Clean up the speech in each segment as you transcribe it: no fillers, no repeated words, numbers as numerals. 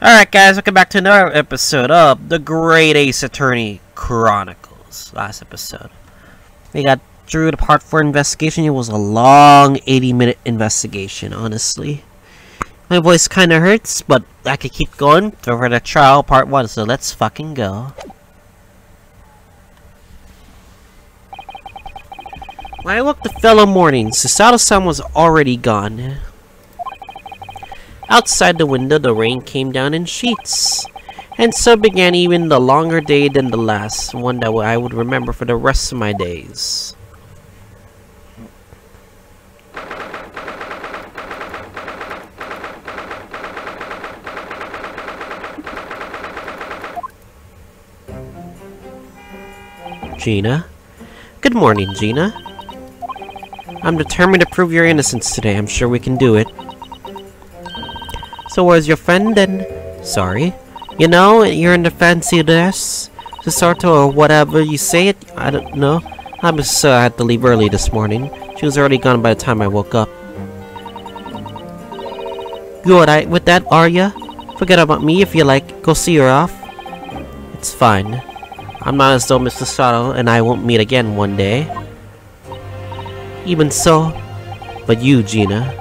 Alright guys, welcome back to another episode of The Great Ace Attorney Chronicles. Last episode, we got through the part 4 investigation. It was a long 80-minute investigation, honestly. My voice kinda hurts, but I could keep going over the trial part 1, so let's fucking go. When I woke the fellow morning, Susato-san was already gone. Outside the window, the rain came down in sheets. And so began even the longer day than the last, one that I would remember for the rest of my days. Gina? Good morning, Gina. I'm determined to prove your innocence today. I'm sure we can do it. So where's your friend then? Sorry. You know, you're in the fancy dress, Susato, or whatever you say it. I don't know. I had to leave early this morning. She was already gone by the time I woke up. You alright with that, are ya? Forget about me if you like. Go see her off. It's fine. I'm not as though Mr. Susato and I won't meet again one day. Even so, but you, Gina.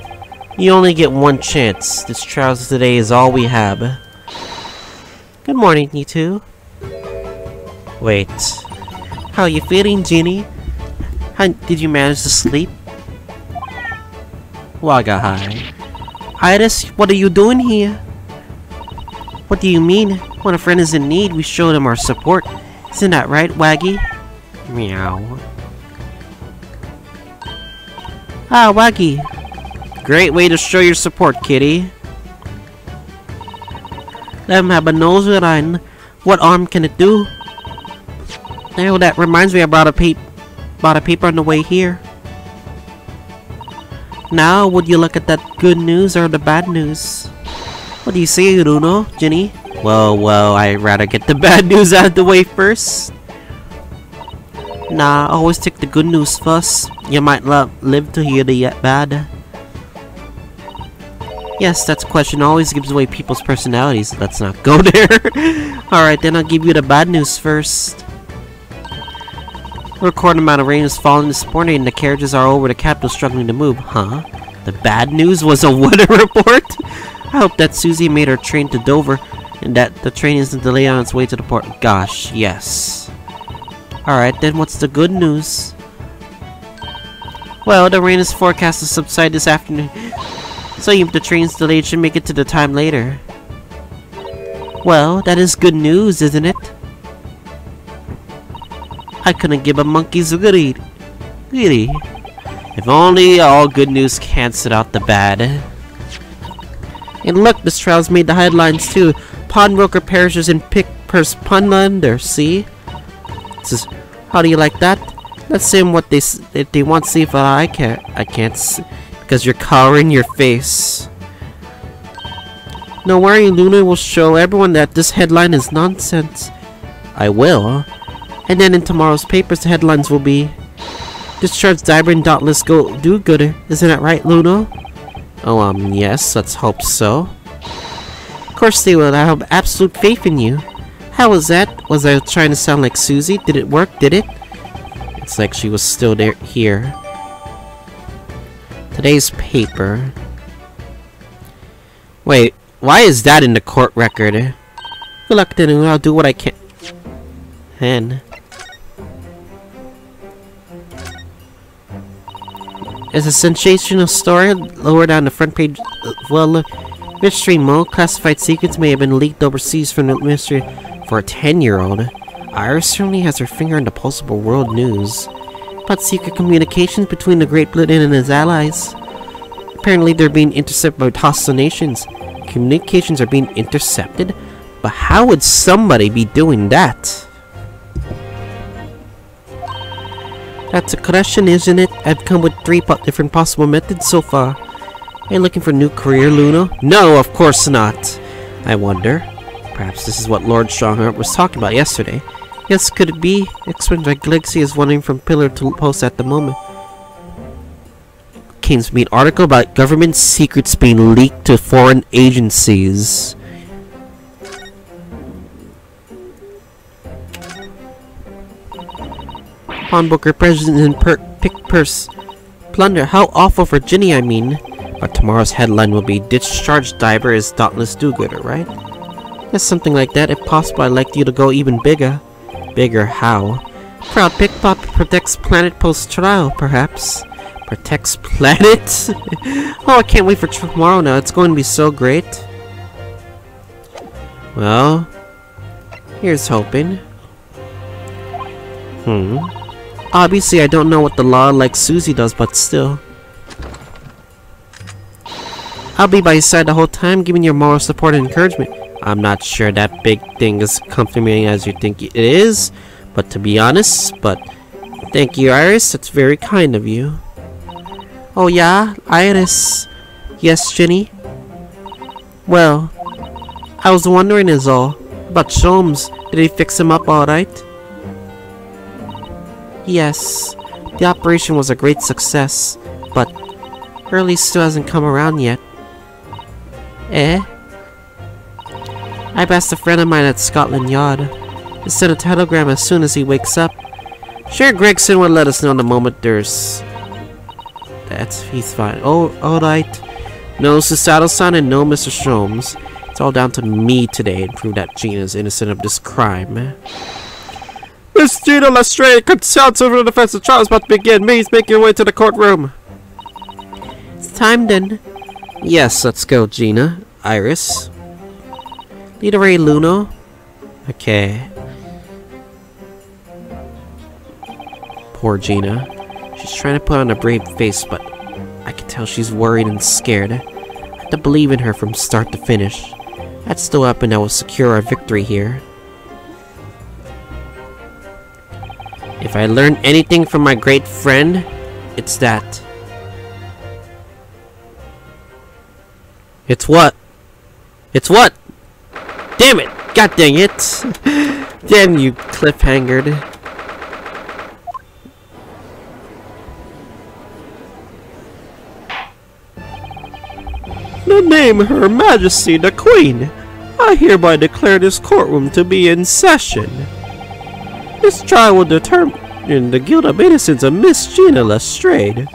You only get one chance. This trial today is all we have. Good morning, you two. Wait. How are you feeling, Jeannie? Did you manage to sleep? Waga hi. Iris, what are you doing here? What do you mean? When a friend is in need, we show them our support. Isn't that right, Waggy? Meow. Ah, Waggy. Great way to show your support, kitty. Let him have a nose around. What harm can it do? Oh, that reminds me, I brought a paper on the way here. Now, would you look at that good news or the bad news? What do you say, Bruno, Jenny? Well, I'd rather get the bad news out of the way first. Nah, always take the good news first. You might live to hear the bad. Yes, that's a question always gives away people's personalities. Let's not go there. Alright, then I'll give you the bad news first. A record amount of rain has fallen this morning and the carriages are over the capital struggling to move. Huh? The bad news was a weather report? I hope that Susie made her train to Dover and that the train isn't delayed on its way to the port. Gosh, yes. Alright, then what's the good news? Well, the rain is forecast to subside this afternoon. So if the train's delayed, should make it to the time later. Well, that is good news, isn't it? I couldn't give a monkey's goody. If only all good news canceled out the bad. And look, this trial's made the headlines too. Pawnbroker perishes in Pickpurse Punlander, see? Just, how do you like that? Let's see what they want to see if I can't see. Because you're cowering your face. No worry, Luna will show everyone that this headline is nonsense. I will. And then in tomorrow's papers, the headlines will be Discharged Diver and Dauntless Do-Gooder. Isn't that right, Luna? Oh, yes, let's hope so. Of course they will. I have absolute faith in you. How was that? Was I trying to sound like Susie? Did it work? Did it? It's like she was still here. Today's paper. Wait, why is that in the court record? Good luck then, I'll do what I can. It's a sensational story. Lower down the front page. Well, Mystery Mo. Classified secrets may have been leaked overseas from the mystery for a 10-year-old. Iris certainly has her finger on the pulse of world news. About secret communications between the Great Britain and his allies. Apparently they're being intercepted by hostile nations. Communications are being intercepted? But how would somebody be doing that? That's a question, isn't it? I've come with 3 different possible methods so far. Are you looking for a new career, Luna? No, of course not. I wonder. Perhaps this is what Lord Strongheart was talking about yesterday. Yes, could it be? Explained by Galaxy is wandering from pillar to post at the moment. Kane's main article about government secrets being leaked to foreign agencies. Pawnbroker, president, and pick purse. Plunder, how awful for Ginny, I mean. But tomorrow's headline will be Discharged Diver is Dauntless Do-Gooder, right? Yes, something like that. If possible, I'd like you to go even bigger. Bigger how? Proud pickpocket protects planet post-trial, perhaps. Protects planet? Oh, I can't wait for tomorrow now. It's going to be so great. Well, here's hoping. Obviously, I don't know what the law like Susie does, but still. I'll be by your side the whole time, giving you moral support and encouragement. I'm not sure that big thing is comforting as you think it is, but to be honest, thank you, Iris. That's very kind of you. Oh yeah, Iris. Yes, Ginny? Well, I was wondering is all. About Sholmes. Did he fix him up alright? Yes. The operation was a great success, but Hurley still hasn't come around yet. Eh? I've asked a friend of mine at Scotland Yard to send a telegram as soon as he wakes up. Sure, Gregson will let us know the moment there's... he's fine. Oh, alright. No Susato-san and no Mr. Sholmes. It's all down to me today to prove that Gina is innocent of this crime. Miss Gina Lestrade, counsel for the defense. The trial is about to begin. Please make your way to the courtroom. It's time then. Yes, let's go, Gina. Iris. Leader Ray Luno. Okay. Poor Gina. She's trying to put on a brave face, but I can tell she's worried and scared. I have to believe in her from start to finish. That's still up and I will secure our victory here. If I learned anything from my great friend, it's that. It's what? It's what? Damn it! God dang it! Damn you, cliffhangered. The name of Her Majesty the Queen, I hereby declare this courtroom to be in session. This trial will determine the guilt of innocence of Miss Gina Lestrade.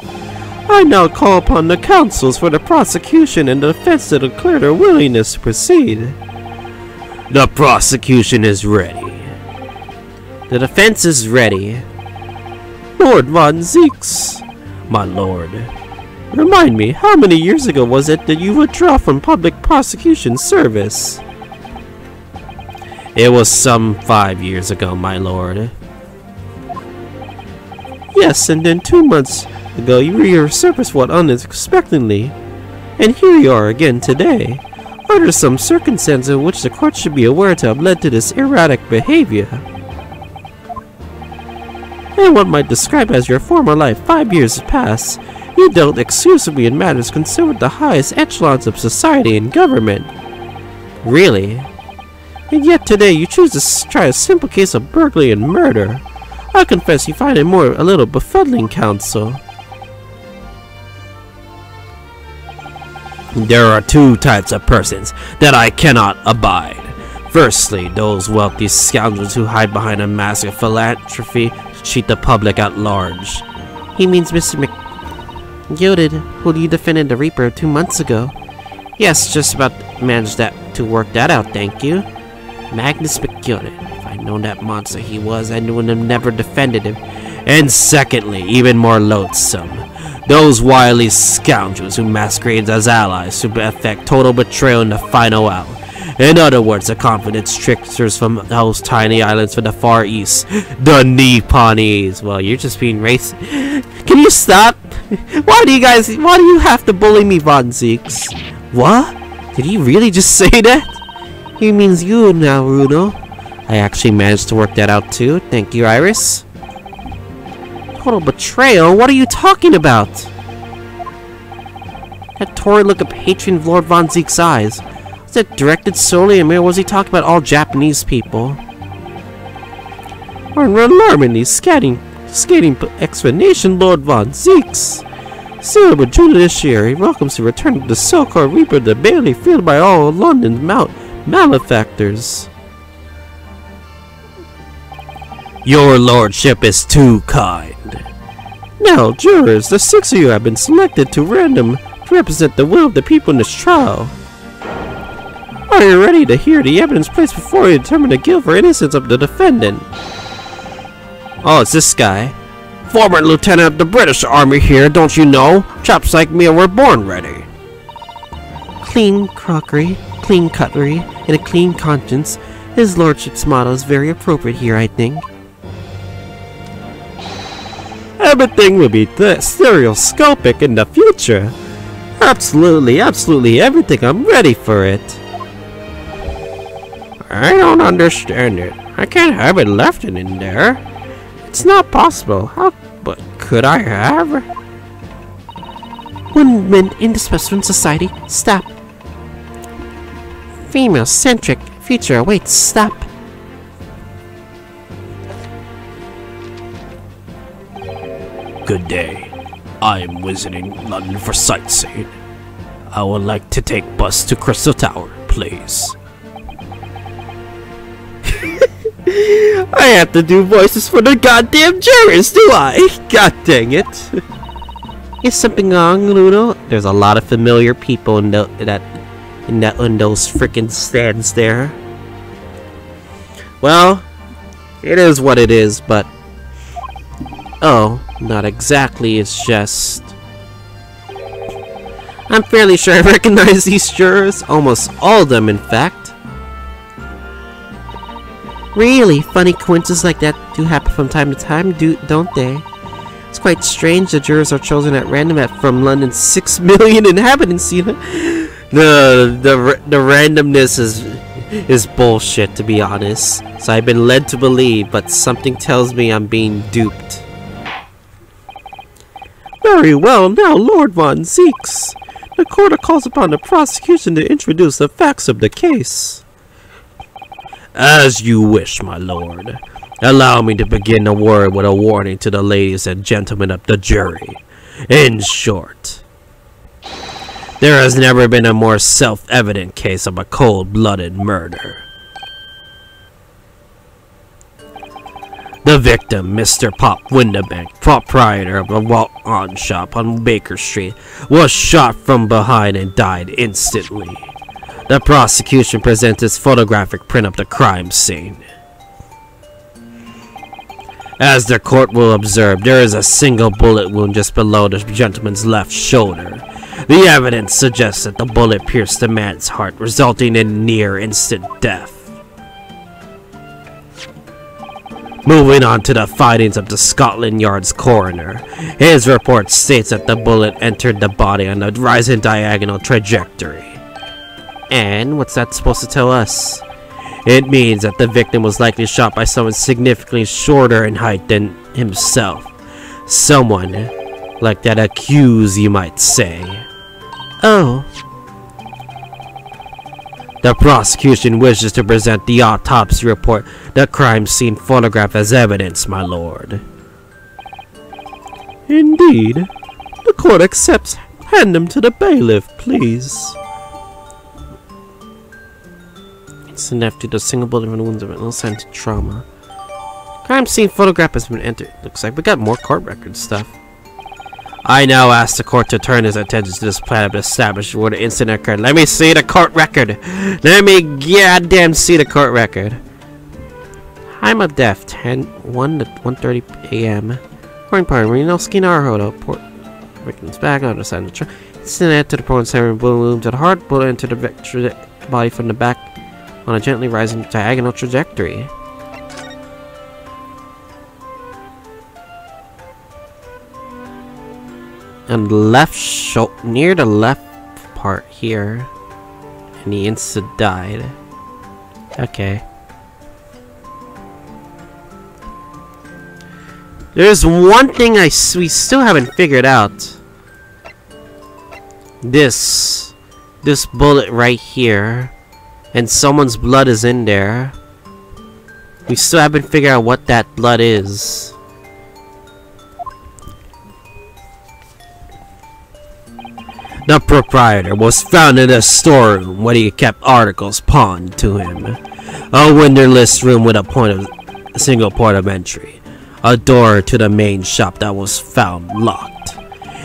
I now call upon the counsels for the prosecution and the defense to declare their willingness to proceed. The prosecution is ready. The defense is ready. Lord Von Zeeks, my lord. Remind me, how many years ago was it that you withdrew from public prosecution service? It was some 5 years ago, my lord. Yes, and then 2 months ago you resurfaced what unexpectedly. And here you are again today. Are there some circumstances in which the court should be aware to have led to this erratic behavior? And what might describe as your former life 5 years past, you dealt exclusively in matters concerned with the highest echelons of society and government. Really? And yet today you choose to try a simple case of burglary and murder. I confess you find it a little befuddling, counsel. There are two types of persons that I cannot abide. Firstly, those wealthy scoundrels who hide behind a mask of philanthropy to cheat the public at large. He means Mr. Gilded, who you defended the Reaper 2 months ago. Yes, just about managed to work that out, thank you. Magnus McGilded. If I'd known that monster he was, I would have never defended him. And secondly, even more loathsome, those wily scoundrels who masquerade as allies to effect total betrayal in the final hour. In other words, the confidence tricksters from those tiny islands from the Far East, the Nipponese. Well, you're just being racist. Can you stop? Why do you have to bully me, Von Zeeks? What? Did he really just say that? He means you now, Runo. I actually managed to work that out too. Thank you, Iris. Total betrayal? What are you talking about? That torrid look of hatred in Lord Von Zeek's eyes. Was it directed solely at me, or was he talking about all Japanese people? Or an alarmingly skating explanation, Lord Von Zeeks. Sealed with judiciary welcomes the return of the so-called Reaper, the barely feared by all London's malefactors. Your lordship is too kind. Now, jurors, the 6 of you have been selected to random to represent the will of the people in this trial. Are you ready to hear the evidence placed before you determine the guilt or innocence of the defendant? Oh, it's this guy. Former lieutenant of the British Army here, don't you know? Chaps like me were born ready. Clean crockery, clean cutlery, and a clean conscience. His lordship's motto is very appropriate here, I think. Everything will be stereoscopic in the future. Absolutely, absolutely everything. I'm ready for it. I don't understand it. I can't have it left in there. It's not possible. How but could I have? Women in the specimen society, stop. Female-centric future awaits, stop. Good day. I'm visiting London for sightseeing. I would like to take bus to Crystal Tower, please. I have to do voices for the goddamn jurors, do I? God dang it. Is something wrong, Ludo? There's a lot of familiar people in those freaking stands there. Well, it is what it is, but oh, not exactly, it's just I'm fairly sure I recognize these jurors, almost all of them in fact. Really, funny coincidences like that do happen from time to time, don't they? It's quite strange the jurors are chosen at random from London's 6 million inhabitants, you know? The randomness is bullshit, to be honest. So I've been led to believe, but something tells me I'm being duped. Very well, now Lord Von Zeeks. The court calls upon the prosecution to introduce the facts of the case. As you wish, my lord. Allow me to begin the word with a warning to the ladies and gentlemen of the jury. In short, there has never been a more self-evident case of a cold-blooded murder. The victim, Mr. Pop Windabank, proprietor of a walk-on shop on Baker Street, was shot from behind and died instantly. The prosecution presents its photographic print of the crime scene. As the court will observe, there is a single bullet wound just below the gentleman's left shoulder. The evidence suggests that the bullet pierced the man's heart, resulting in near-instant death. Moving on to the findings of the Scotland Yard's coroner. His report states that the bullet entered the body on a rising diagonal trajectory. And what's that supposed to tell us? It means that the victim was likely shot by someone significantly shorter in height than himself. Someone like that accused, you might say. Oh. The prosecution wishes to present the autopsy report, the crime scene photograph as evidence, my lord. Indeed. The court accepts. Hand them to the bailiff, please. It's enough to the single bullet from the wounds of an ill-scented trauma. Crime scene photograph has been entered. Looks like we got more court record stuff. I now ask the court to turn its attention to this plan of establish where the incident occurred. Let me see the court record. Let me goddamn see the court record. Time of death, 1 to 1:30 a.m. Court party, Marino Skinar Hodo. Port victim's back on the side of the truck. Incident to the prone center, bullet wound to the heart, bullet into the body from the back on a gently rising diagonal trajectory. And left near the left part here, and he insta died. Okay. There's one thing we still haven't figured out. This bullet right here, and someone's blood is in there. We still haven't figured out what that blood is. The proprietor was found in a storeroom where he kept articles pawned to him. A windowless room with a point of single port of entry, a door to the main shop that was found locked.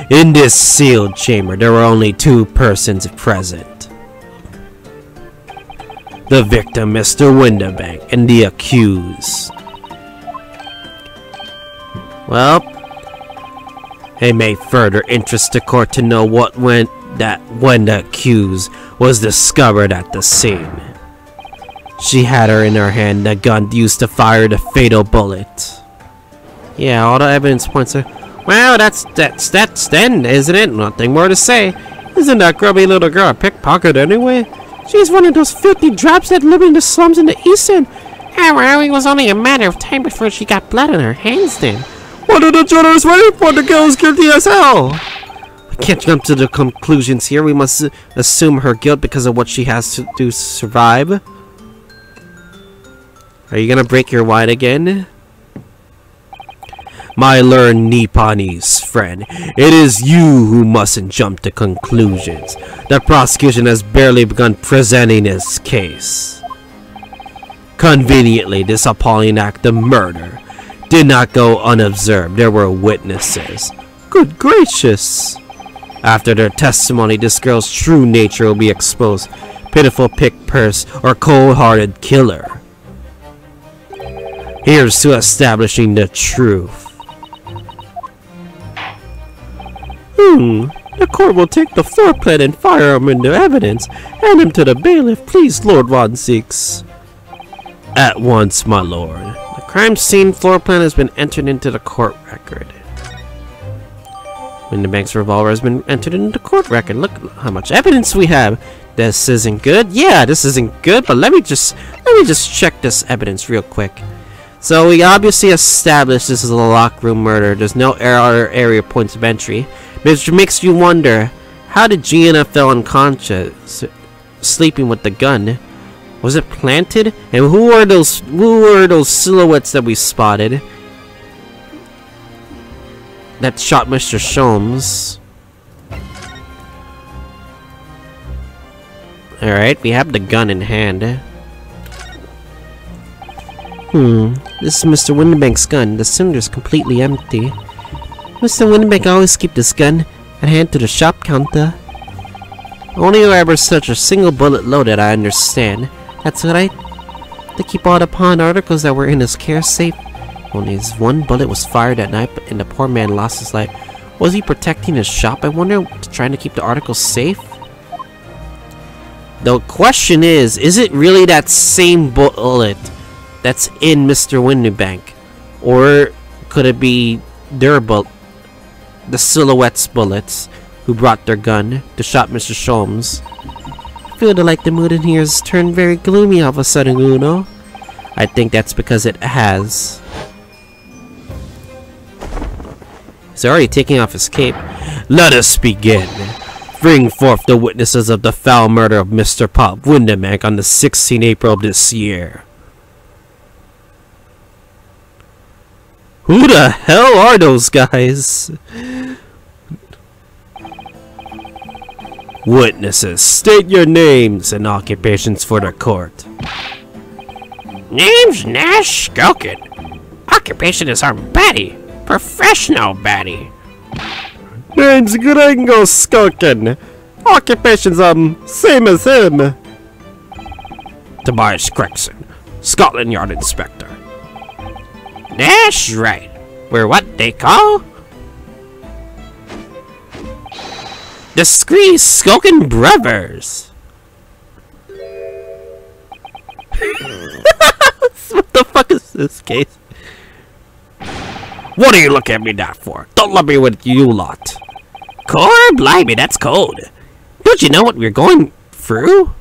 In this sealed chamber, there were only 2 persons present. The victim, Mr. Windibank, and the accused. Well, it may further interest the court to know when the accused was discovered at the scene. She had her in her hand the gun used to fire the fatal bullet. Yeah, all the evidence points to. Well, that's then, isn't it? Nothing more to say. Isn't that grubby little girl a pickpocket anyway? She's one of those filthy drops that live in the slums in the East End. Well, it was only a matter of time before she got blood on her hands then. What are the jurors waiting for? The girl is guilty as hell. We can't jump to the conclusions here. We must assume her guilt because of what she has to do to survive. Are you gonna break your wine again? My learned Nipponese friend, it is you who mustn't jump to conclusions. The prosecution has barely begun presenting its case. Conveniently, this appalling act of murder did not go unobserved. There were witnesses. Good gracious! After their testimony, this girl's true nature will be exposed. Pitiful pick-purse or cold-hearted killer. Here's to establishing the truth. The court will take the floor plan and firearm into evidence. Hand him to the bailiff, please, Lord Von Six. At once, my lord. The crime scene floor plan has been entered into the court record. Windibank's revolver has been entered into the court record. Look how much evidence we have. This isn't good. Yeah, this isn't good. But let me just check this evidence real quick. So we obviously established this is a locked room murder. There's no other area points of entry, which makes you wonder, how did Gina fell unconscious, sleeping with the gun? Was it planted? And who were those silhouettes that we spotted that shot Mr. Sholmes? Alright, we have the gun in hand. This is Mr. Windibank's gun. The cylinder's completely empty. Mr. Windibank always keep this gun at hand to the shop counter. Only ever such a single bullet loaded, I understand. That's right. They keep all the pawn articles that were in his care safe. Only his one bullet was fired at night, and the poor man lost his life. Was he protecting his shop, I wonder, trying to keep the articles safe? The question is it really that same bullet that's in Mr. Windibank? Or could it be their bullet? The Silhouette's bullets, who brought their gun to shot Mr. Sholmes. I feel like the mood in here has turned very gloomy all of a sudden, Uno. I think that's because it has. He's already taking off his cape. Let us begin. Bring forth the witnesses of the foul murder of Mr. Pop Windibank on the 16th April of this year. Who the hell are those guys? Witnesses, state your names and occupations for the court. Name's Nash Skulkin. Occupation is our baddie. Professional baddie. Name's Gringo Skulkin. Occupation's same as him. Tobias Gregson, Scotland Yard Inspector. That's right. We're what they call the Skulkin Brothers. What the fuck is this case? What do you look at me that for? Don't let me with you lot. Core blimey, that's cold. Don't you know what we're going through?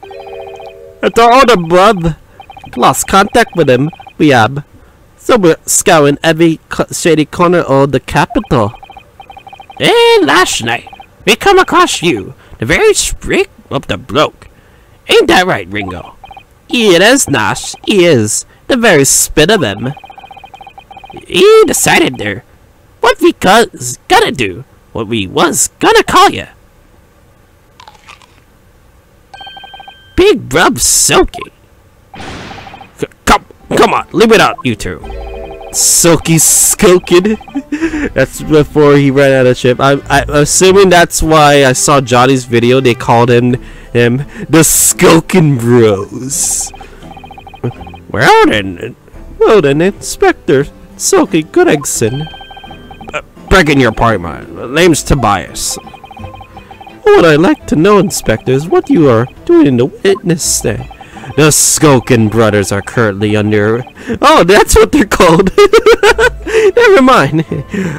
It's our order, bruv. Lost contact with him, we have. So we're scouring every shady corner of the capital. And last night, we come across you, the very sprig of the bloke. Ain't that right, Ringo? He is, Nash. He is. The very spit of him. He decided there what we gonna do, what we was gonna call you. Big Brub Silky. Come on, leave it out, you two. Silky Skulkin. That's before he ran out of ship. I'm assuming that's why I saw Johnny's video. They called him the Skulkin Bros. Well then, Inspector Silky Goodegson. begging your pardon, my name's Tobias. What I'd like to know, Inspector, is what you are doing in the witness stand. The Skulkin brothers are currently under... Oh, that's what they're called. Never mind.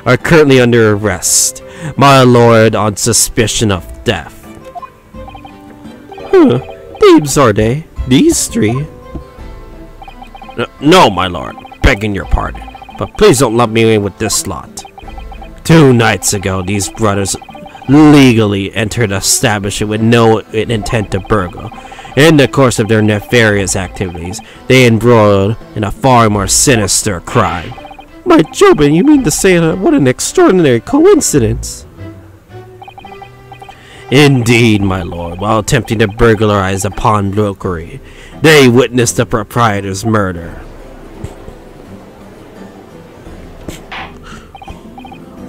Are currently under arrest, my lord, on suspicion of theft. Huh. Thieves, are they? These three? No, my lord. Begging your pardon. But please don't lump me in with this lot. 2 nights ago, these brothers legally entered an establishment with no intent to burgle. In the course of their nefarious activities, they embroiled in a far more sinister crime. My Jobin, you mean to say that? What an extraordinary coincidence! Indeed, my lord, while attempting to burglarize a pawnbrokery, they witnessed the proprietor's murder.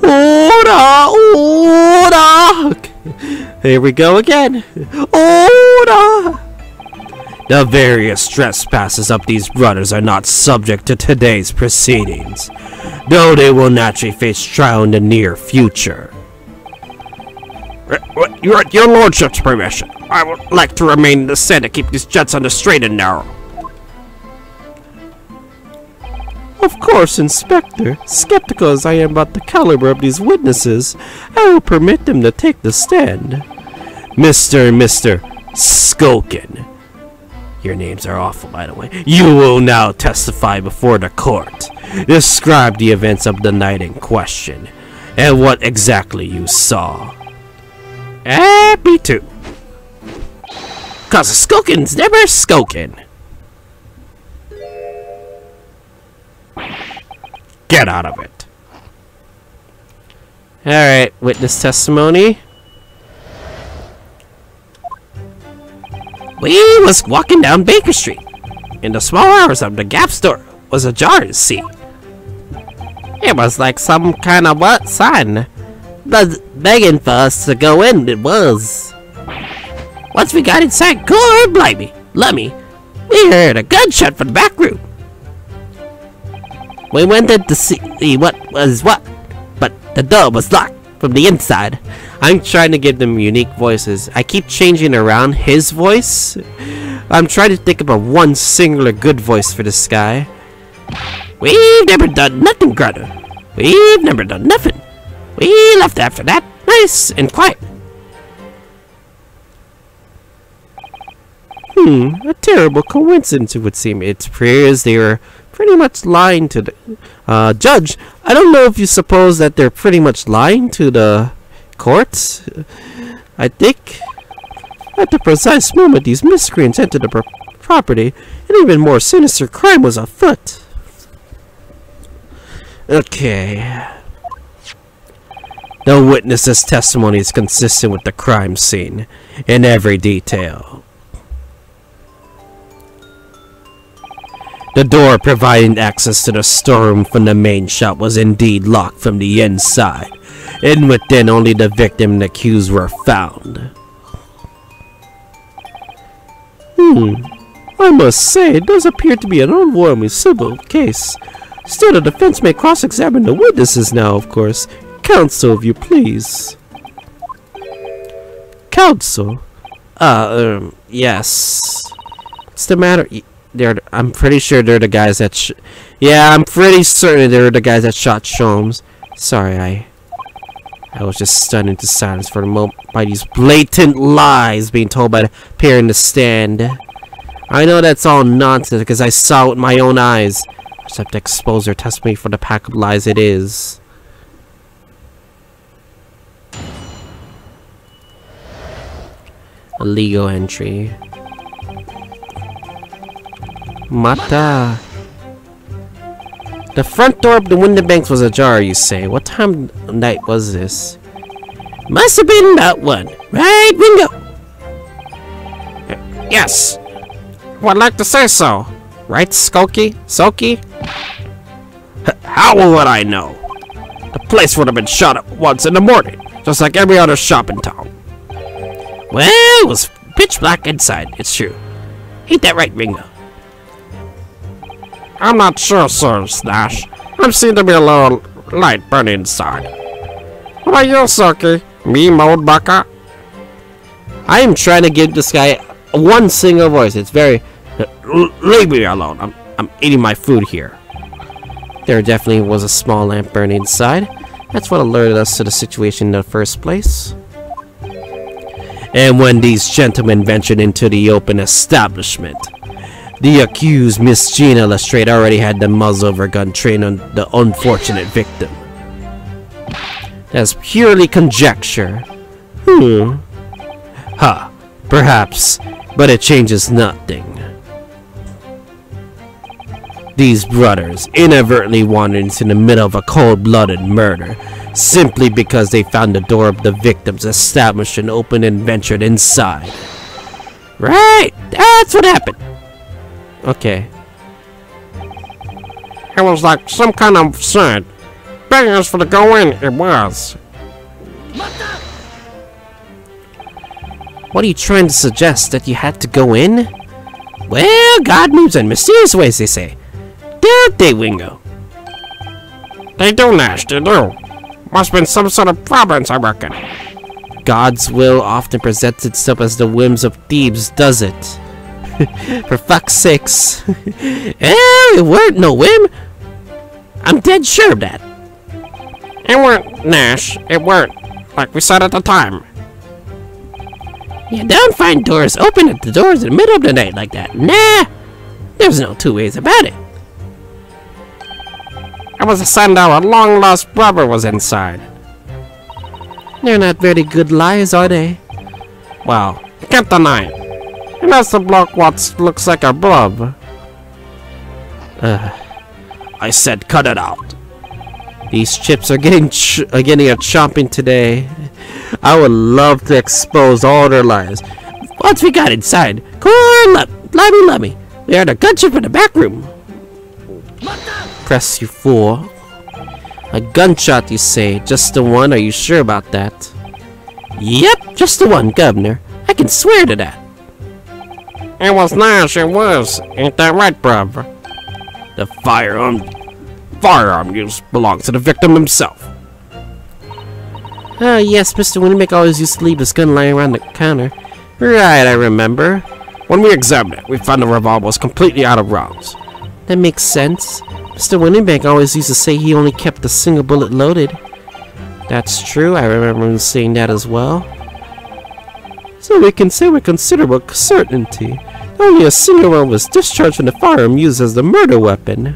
Order! Here we go again. Order! The various trespasses of these brothers are not subject to today's proceedings, though they will naturally face trial in the near future. Your lordship's permission. I would like to remain in the set to keep these jets on the straight and narrow. Of course, Inspector. Skeptical as I am about the caliber of these witnesses, I will permit them to take the stand. Mr. Skulkin. Your names are awful, by the way. You will now testify before the court. Describe the events of the night in question, and what exactly you saw. Me too. 'Cause a Skulkin's never Skulkin. Get out of it. Alright, witness testimony. We was walking down Baker Street. In the small hours of the Gap store was ajar, you see. It was like some kind of what sign? Begging for us to go in, it was. Once we got inside, God blimey, lummy, we heard a gunshot from the back room. We went in to see what was what, but the door was locked from the inside. I'm trying to give them unique voices. I keep changing around his voice. I'm trying to think of one singular good voice for this guy. We've never done nothing, Greta. We've never done nothing. We left after that, nice and quiet. A terrible coincidence, it would seem. It appears they were pretty much lying to the judge. I don't know if you suppose that they're pretty much lying to the courts. I think at the precise moment these miscreants entered the property, an even more sinister crime was afoot. Okay. The witness's testimony is consistent with the crime scene in every detail. The door providing access to the storeroom from the main shop was indeed locked from the inside, and within only the victim and the accused were found. I must say, it does appear to be an overwhelmingly civil case. Still, the defense may cross-examine the witnesses now, of course. Counsel, if you please. Counsel? Yes. What's the matter? I'm pretty sure they're the guys that yeah, I'm pretty certain they're the guys that shot Sholmes. Sorry, I was just stunned into silence for a moment by these blatant lies being told by the pair in the stand. I know that's all nonsense because I saw it with my own eyes. I just have to expose their testimony for the pack of lies it is. Illegal entry. Mata. The front door of the window banks was ajar, you say. What time of night was this? Must have been about 1. Right, bingo. Yes. Well, I'd like to say so. Right, Skulky? Sulky? How would I know? The place would have been shut up once in the morning, just like every other shop in town. Well, it was pitch black inside, it's true. Ain't that right, Ringo? I'm not sure, sir, Snash. There seemed to be a little light burning inside. What about you, Sulky? Me, Mode Baka? I am trying to give this guy one single voice. It's very... Leave me alone. I'm eating my food here. There definitely was a small lamp burning inside. That's what alerted us to the situation in the first place. And when these gentlemen ventured into the open establishment, the accused, Miss Gina Lestrade, already had the muzzle of her gun trained on the unfortunate victim. That's purely conjecture. Perhaps, but it changes nothing. These brothers inadvertently wandered into the middle of a cold-blooded murder, simply because they found the door of the victim's establishment open and ventured inside. Right, that's what happened. Okay. It was like some kind of sign. Begging us for to go in, it was. What are you trying to suggest? That you had to go in? Well, God moves in mysterious ways, they say. Don't they, Wingo? They do, Nash, they do. Must have been some sort of providence, I reckon. God's will often presents itself as the whims of Thebes, does it? For fuck's sakes. It weren't no whim. I'm dead sure of that. It weren't, Nash. It weren't. Like we said at the time. You don't find doors open at the doors in the middle of the night like that. Nah. There's no two ways about it. It was a sign that our long-lost brother was inside. They're not very good lies, are they? Well, you can't deny it. And that's the bloke what looks like a blub. I said cut it out. These chips are getting a chomping today. I would love to expose all their lies. Once we got inside, love me. We heard a gunshot from the back room. Press, you fool. A gunshot, you say? Just the one? Are you sure about that? Yep, just the one, Governor. I can swear to that. It was Nash, it was. Ain't that right, bruv? The firearm use belongs to the victim himself. Oh, yes, Mr. Winnick always used to leave his gun lying around the counter. Right, I remember. When we examined it, we found the revolver was completely out of rounds. That makes sense. Mr. Winnenbank always used to say he only kept a single bullet loaded. That's true, I remember him saying that as well. So we can say with considerable certainty that only a single round was discharged from the firearm used as the murder weapon.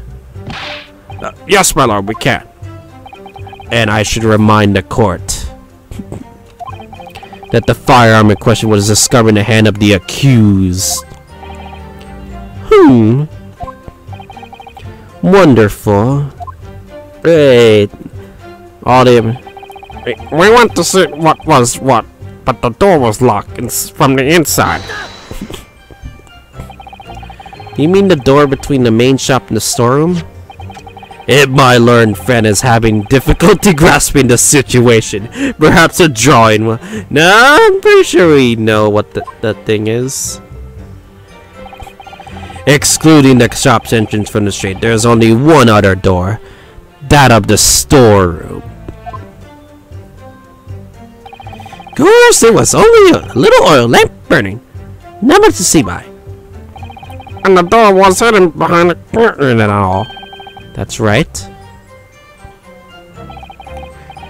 Yes, my lord, we can. And I should remind the court that the firearm in question was discovered in the hand of the accused. Wonderful. Great. All them. We went to see what was what, but the door was locked from the inside. You mean the door between the main shop and the storeroom? If my learned friend is having difficulty grasping the situation, perhaps a drawing will... No, I'm pretty sure we know what the thing is. Excluding the shop's entrance from the street, there's only one other door. That of the storeroom. Of course, there was only a little oil lamp burning. Not much to see by. And the door was hidden behind the curtain and all. That's right.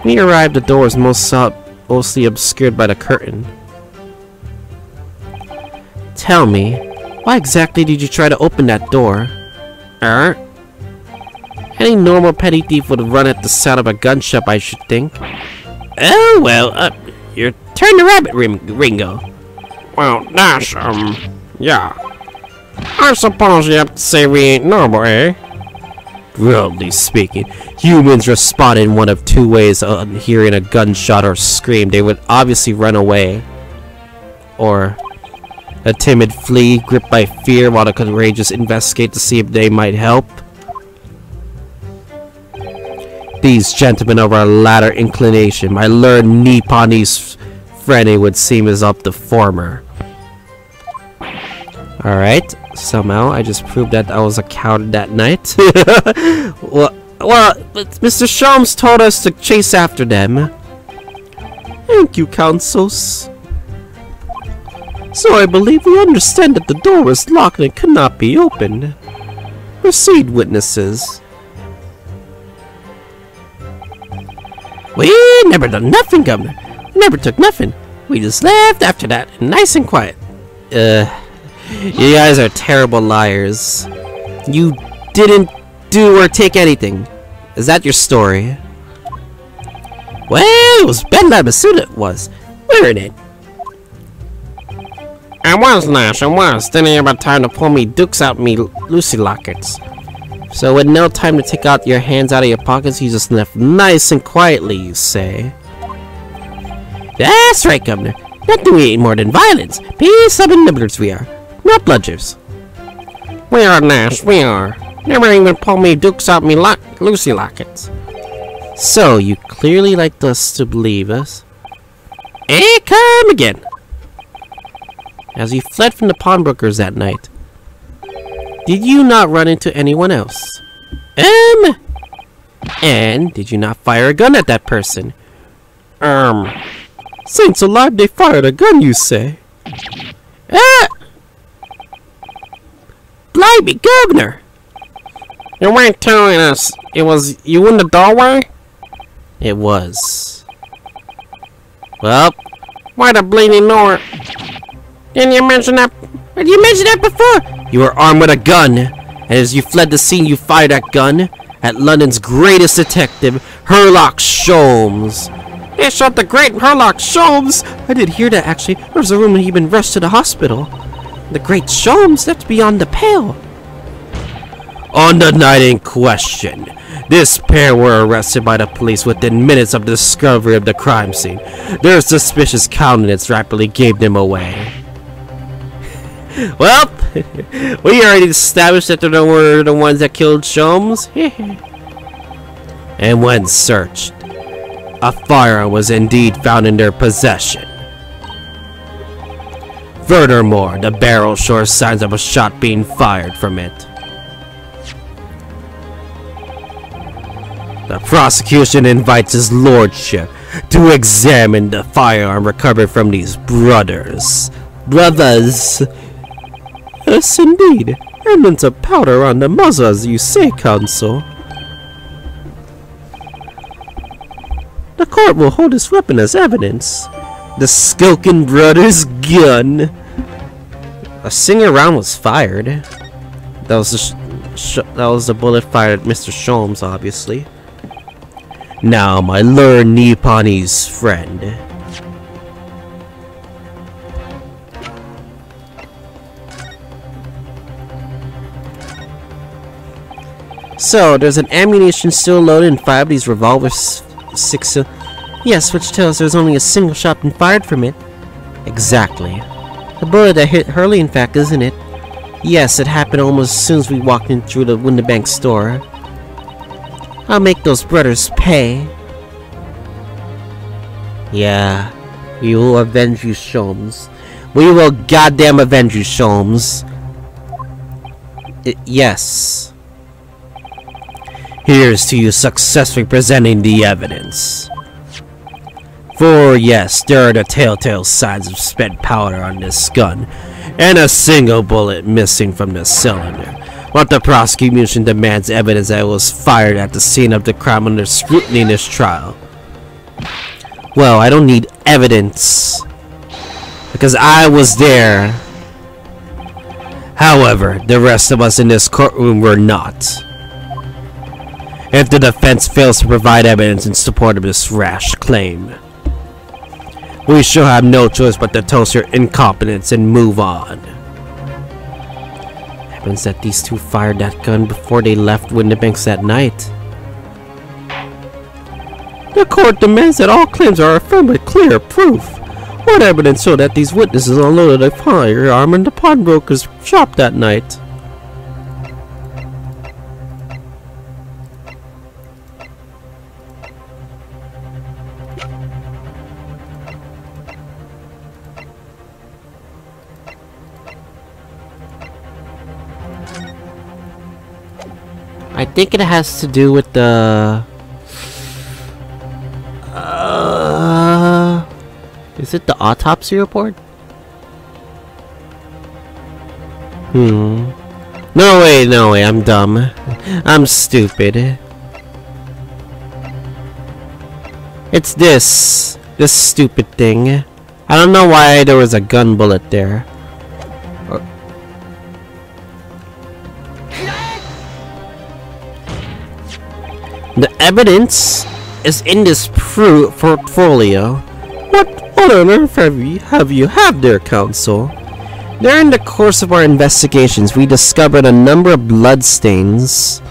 When we arrived, the door was mostly obscured by the curtain. Tell me, why exactly did you try to open that door? Any normal petty thief would run at the sound of a gunshot, I should think. Oh, well, you're turn the rabbit, Ringo. Well, Dash, yeah. I suppose you have to say we ain't normal, eh? Broadly speaking, humans respond in one of two ways on hearing a gunshot or scream. They would obviously run away, or A timid flea gripped by fear while the courageous investigate to see if they might help. These gentlemen of our latter inclination, my learned Nipponi's friend, it would seem, is of the former. Alright, somehow I just proved that I was a coward that night. well, but Mr. Sholmes told us to chase after them. Thank you, Councils. So I believe we understand that the door was locked and it could not be opened. Proceed, witnesses. We never done nothing, Governor. We never took nothing. We just left after that, nice and quiet. You guys are terrible liars. You didn't do or take anything. Is that your story? Well, it was Ben Labasoon, it was. We're in it. I was, Nash, I was. Didn't have time to pull me dukes out me Lucy lockets. So with no time to take out your hands out of your pockets, you just left nice and quietly, you say? That's right, Governor. Nothing we ain't more than violence. Peace-loving nibblers we are. Not bludgers. We are, Nash, we are. Never even pull me dukes out me Lucy lockets. So, you clearly like us to believe us. Come again. As you fled from the pawnbrokers that night, did you not run into anyone else? And did you not fire a gun at that person? Saints alive, they fired a gun, you say? Blimey, Governor! You weren't telling us it was you in the doorway? It was. Well, why the bleeding door? Didn't you mention that? Did you mention that before? You were armed with a gun, and as you fled the scene, you fired that gun at London's greatest detective, Sherlock Sholmes. They shot the great Sherlock Sholmes! I did hear that, actually. There was a rumor he'd been rushed to the hospital. The great Sholmes, that's beyond the pale. On the night in question, this pair were arrested by the police within minutes of the discovery of the crime scene. Their suspicious countenance rapidly gave them away. Well, we already established that they were the ones that killed Sholmes. And when searched, a firearm was indeed found in their possession. Furthermore, the barrel shows signs of a shot being fired from it. The prosecution invites his lordship to examine the firearm recovered from these brothers. Yes, indeed. Remnants of powder on the muzzle, as you say, Counsel. The court will hold this weapon as evidence. The Skulkin brothers' gun. A single round was fired. That was the bullet fired at Mr. Sholmes, obviously. Now, my learned Nipponi's friend. So, there's an ammunition still loaded in 5 of these revolvers. 6. Yes, which tells there's only a single shot been fired from it. Exactly. The bullet that hit Hurley, in fact, isn't it? Yes, it happened almost as soon as we walked in through the Winterbank store. I'll make those brothers pay. Yeah, we will avenge you, Sholmes. We will goddamn avenge you, Sholmes. Yes. Here's to you successfully presenting the evidence. For yes, there are the telltale signs of spent powder on this gun, and a single bullet missing from the cylinder. But the prosecution demands evidence that it was fired at the scene of the crime under scrutiny in this trial. Well, I don't need evidence, because I was there. However, the rest of us in this courtroom were not. If the defense fails to provide evidence in support of this rash claim, we shall have no choice but to toast your incompetence and move on. Happens that these two fired that gun before they left Winterbanks that night. The court demands that all claims are affirmed with clear proof. What evidence showed that these witnesses unloaded a firearm in the pawnbroker's shop that night? I think it has to do with the... Is it the autopsy report? No way, I'm dumb. I'm stupid. It's this stupid thing. I don't know why there was a gun bullet there. The evidence is in this portfolio. What on earth have you there, Counsel? During the course of our investigations, we discovered a number of bloodstains.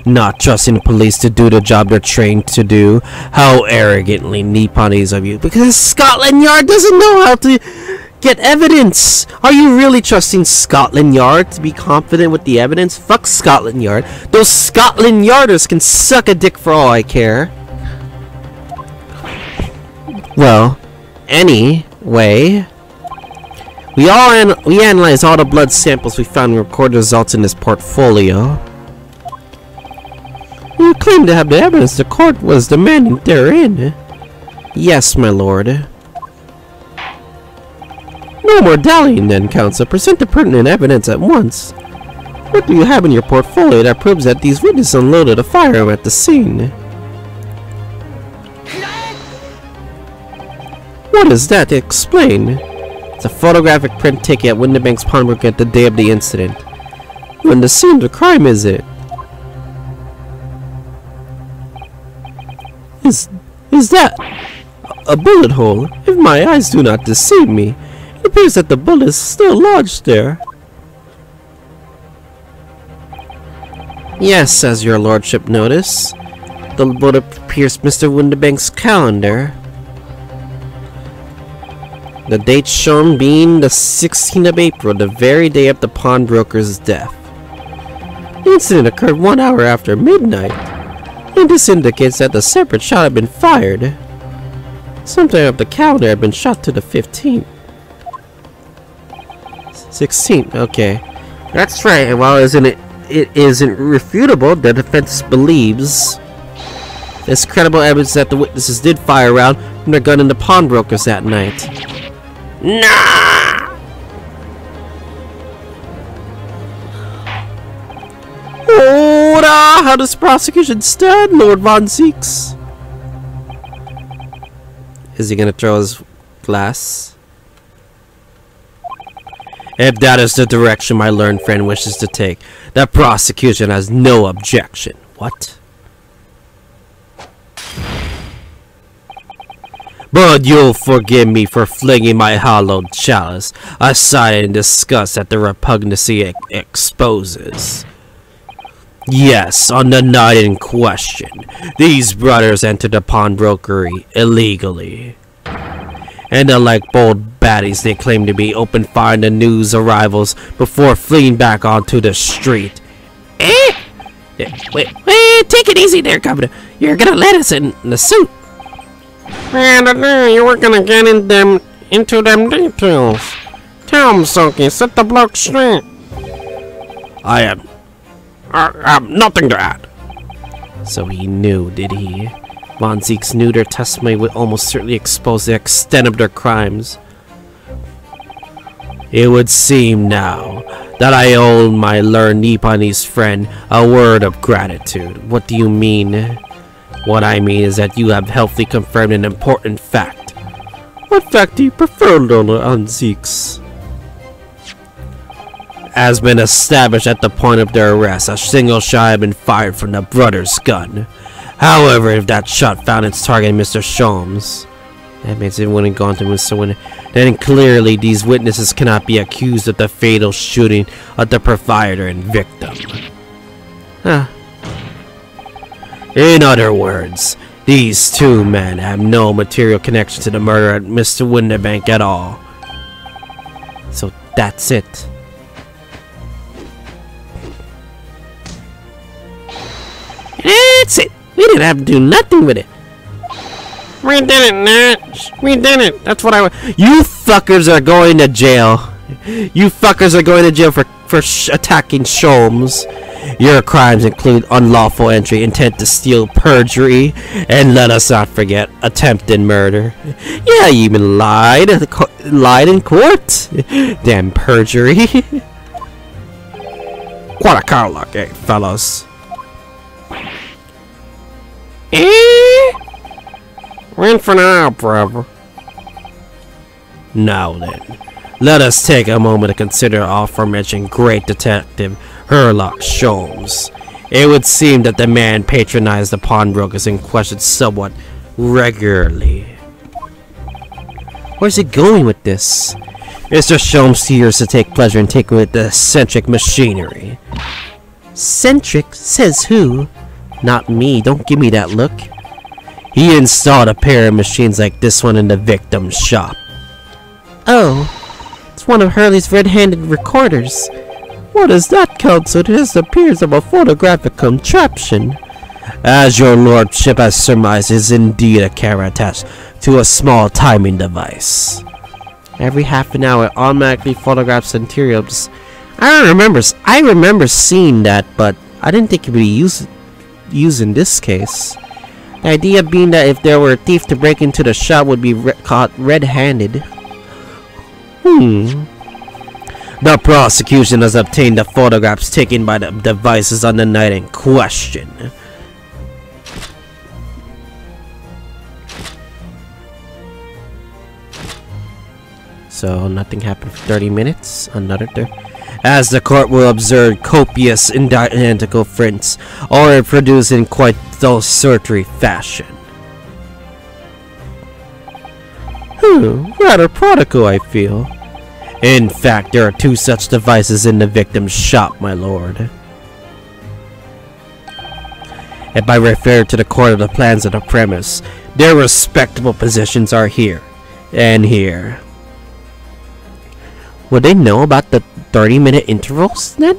Not trusting the police to do the job they're trained to do. How arrogantly Nipponese of you. Because Scotland Yard doesn't know how to get evidence! Are you really trusting Scotland Yard to be confident with the evidence? Fuck Scotland Yard. Those Scotland Yarders can suck a dick for all I care. Well, anyway, we analyzed all the blood samples we found and recorded results in this portfolio. You claim to have the evidence the court was demanding therein. Yes, my lord. No more dallying then, Counsel. Present the pertinent evidence at once. What do you have in your portfolio that proves that these witnesses unloaded a firearm at the scene? What is that? Explain. It's a photographic print taken at Windibank's pawnbroker at the day of the incident. When the scene of the crime, is it? Is that a bullet hole? If my eyes do not deceive me, it appears that the bullet is still lodged there. Yes, as your lordship noticed, the bullet pierced Mr. Windibank's calendar. The date shown being the 16th of April, the very day of the pawnbroker's death. The incident occurred 1 hour after midnight, and this indicates that the separate shot had been fired. Sometime of the calendar had been shot to the 15th. 16th, okay. That's right, and while it isn't refutable, the defense believes there's credible evidence that the witnesses did fire a round from their gun in the pawnbrokers that night. Nah! Ora! How does prosecution stand, Lord Von Seeks? Is he gonna throw his glass? If that is the direction my learned friend wishes to take, the prosecution has no objection. What? But you'll forgive me for flinging my hollowed chalice aside in disgust at the repugnancy it exposes. Yes, on the night in question, these brothers entered the pawnbrokery illegally. And unlike bold baddies they claim to be, opened fire on the news arrivals before fleeing back onto the street. Wait, take it easy there, Governor. You're gonna let us in the suit. Man, you were gonna get into them details. Tell him, Skulkin, set the bloke straight. I have nothing to add. So he knew, did he? Von Zeeks knew their testimony would almost certainly expose the extent of their crimes. It would seem now that I owe my learned Nipponese friend a word of gratitude. What do you mean? What I mean is that you have helpfully confirmed an important fact. What fact do you prefer, Lord Zeeks? Has been established at the point of their arrest, a single shot had been fired from the brother's gun. However, if that shot found its target, Mr. Sholmes, that means it wouldn't gone to Mr. Winter, then clearly these witnesses cannot be accused of the fatal shooting of the provider and victim. In other words, These two men have no material connection to the murder at Mr. Winterbank at all. So that's it. That's it. We didn't have to do nothing with it. We did it, Nat. We did it. That's what I want. You fuckers are going to jail. You fuckers are going to jail for attacking Sholmes. Your crimes include unlawful entry, intent to steal, perjury, and let us not forget, attempted murder. Yeah, you even lied in court. Damn perjury. What a car luck, eh, fellas? Win for now, brother. Now then, let us take a moment to consider our aforementioned great detective, Herlock Sholmes. It would seem that the man patronized the pawnbrokers in question somewhat regularly. Where's he going with this? Mr. Sholmes appears to take pleasure in tinkering with the eccentric machinery. Eccentric? Says who? Not me, don't give me that look. He installed a pair of machines like this one in the victim's shop. Oh, it's one of Hurley's red-handed recorders. What is that, Counsel? It just appears of a photographic contraption. As your lordship has surmised, it is indeed a camera attached to a small timing device. Every half an hour, it automatically photographs interiors. I remember seeing that, but I didn't think it would be used in this case. The idea being that if there were a thief to break into the shop would be caught red-handed. The prosecution has obtained the photographs taken by the devices on the night in question. So nothing happened for 30 minutes. Another 30. As the court will observe copious identical prints, or produced in quite desultory fashion. Rather prodigal, I feel. In fact, there are two such devices in the victim's shop, my lord. If I refer to the court of the plans of the premise, their respectable positions are here and here. Would they know about the 30-minute intervals, then?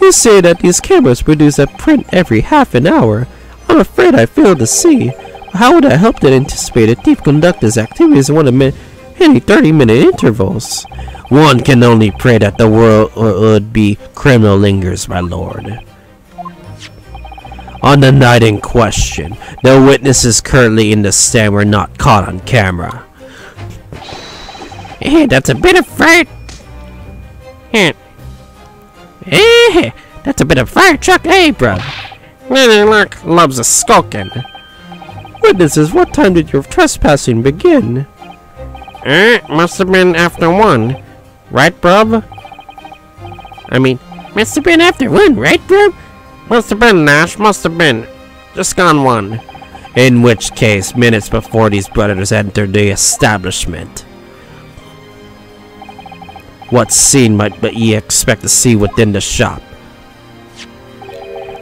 You say that these cameras produce a print every half an hour. I'm afraid I fail to see. How would I help to anticipate a thief conduct his activities in any 30-minute intervals? One can only pray that the world would be criminal lingers, my lord. On the night in question, the witnesses currently in the stand were not caught on camera. That's a bit of fire. That's a bit of fire truck, eh, bro? Look, loves a Skulkin. Witnesses, what time did your trespassing begin? Must have been after 1. Right, bruv? Must have been after 1, right, bruv? Must have been, Nash, must have been. Just gone 1. In which case, minutes before these brothers entered the establishment. What scene might ye expect to see within the shop?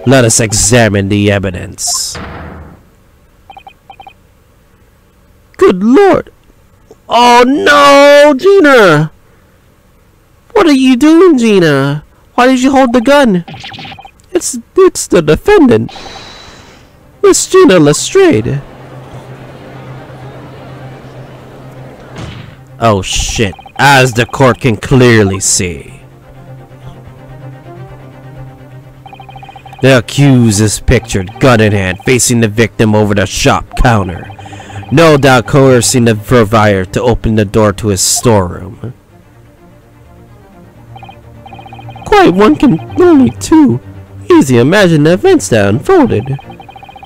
Let us examine the evidence. Good lord! Oh no, Gina! What are you doing, Gina? Why did you hold the gun? It's the defendant, Miss Gina Lestrade. Oh shit, as the court can clearly see. The accused is pictured, gun in hand, facing the victim over the shop counter. No doubt coercing the provider to open the door to his storeroom. Quite, one can only too easy imagine the events that unfolded.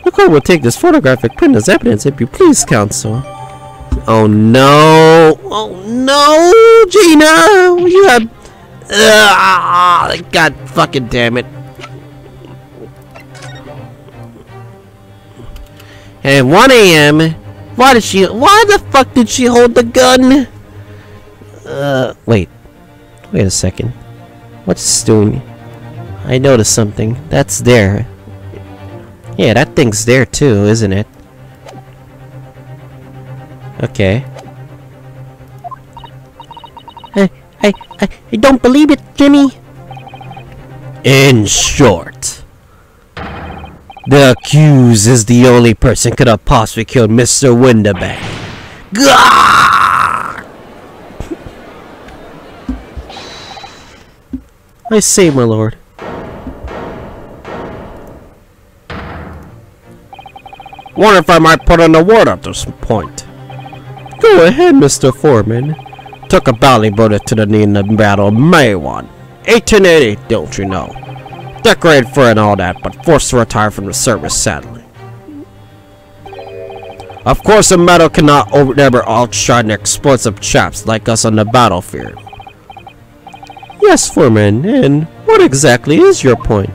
The court will take this photographic print as evidence if you please, counsel. Oh no! Oh no, Gina! You have... God fucking damn it. At 1 a.m. Why the fuck did she hold the gun? Wait a second. What's this doing? I noticed something. That's there. Yeah, that thing's there too, isn't it? Okay. I don't believe it, Jimmy. In short, the accused is the only person could have possibly killed Mr. Winterbank. Gah! I say, my lord. Wonder if I might put in a word at this point. Go ahead, Mr. Foreman. Took a bounty boater to the knee in the battle of May 1, 1880, don't you know? Decorated for and all that, but forced to retire from the service, sadly. Of course, a medal cannot never outshine the exploits of chaps like us on the battlefield. Yes, Foreman, and what exactly is your point?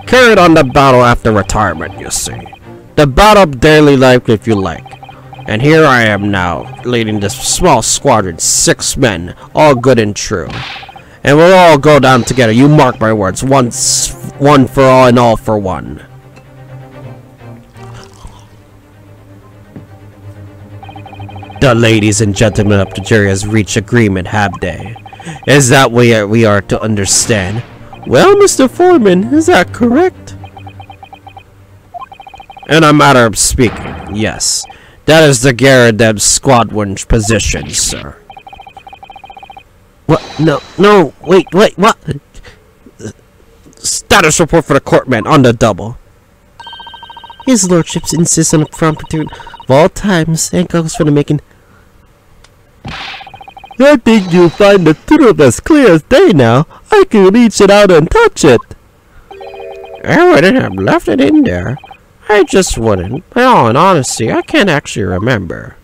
Carried on the battle after retirement, you see. The battle of daily life, if you like. And here I am now, leading this small squadron, 6 men, all good and true. And we'll all go down together, you mark my words, one for all and all for one. The ladies and gentlemen of the jury has reached agreement, have they? Is that what we are to understand? Well, Mr. Foreman, is that correct? In a matter of speaking, yes. That is the Garradeb squadron's position, sir. What? No, wait, what? Status report for the courtman on the double. His lordship insists on the promptitude of all times and calls for the making. I think you'll find the truth as clear as day now. I can reach it out and touch it. I wouldn't have left it in there. I just wouldn't. In all honesty, I can't actually remember.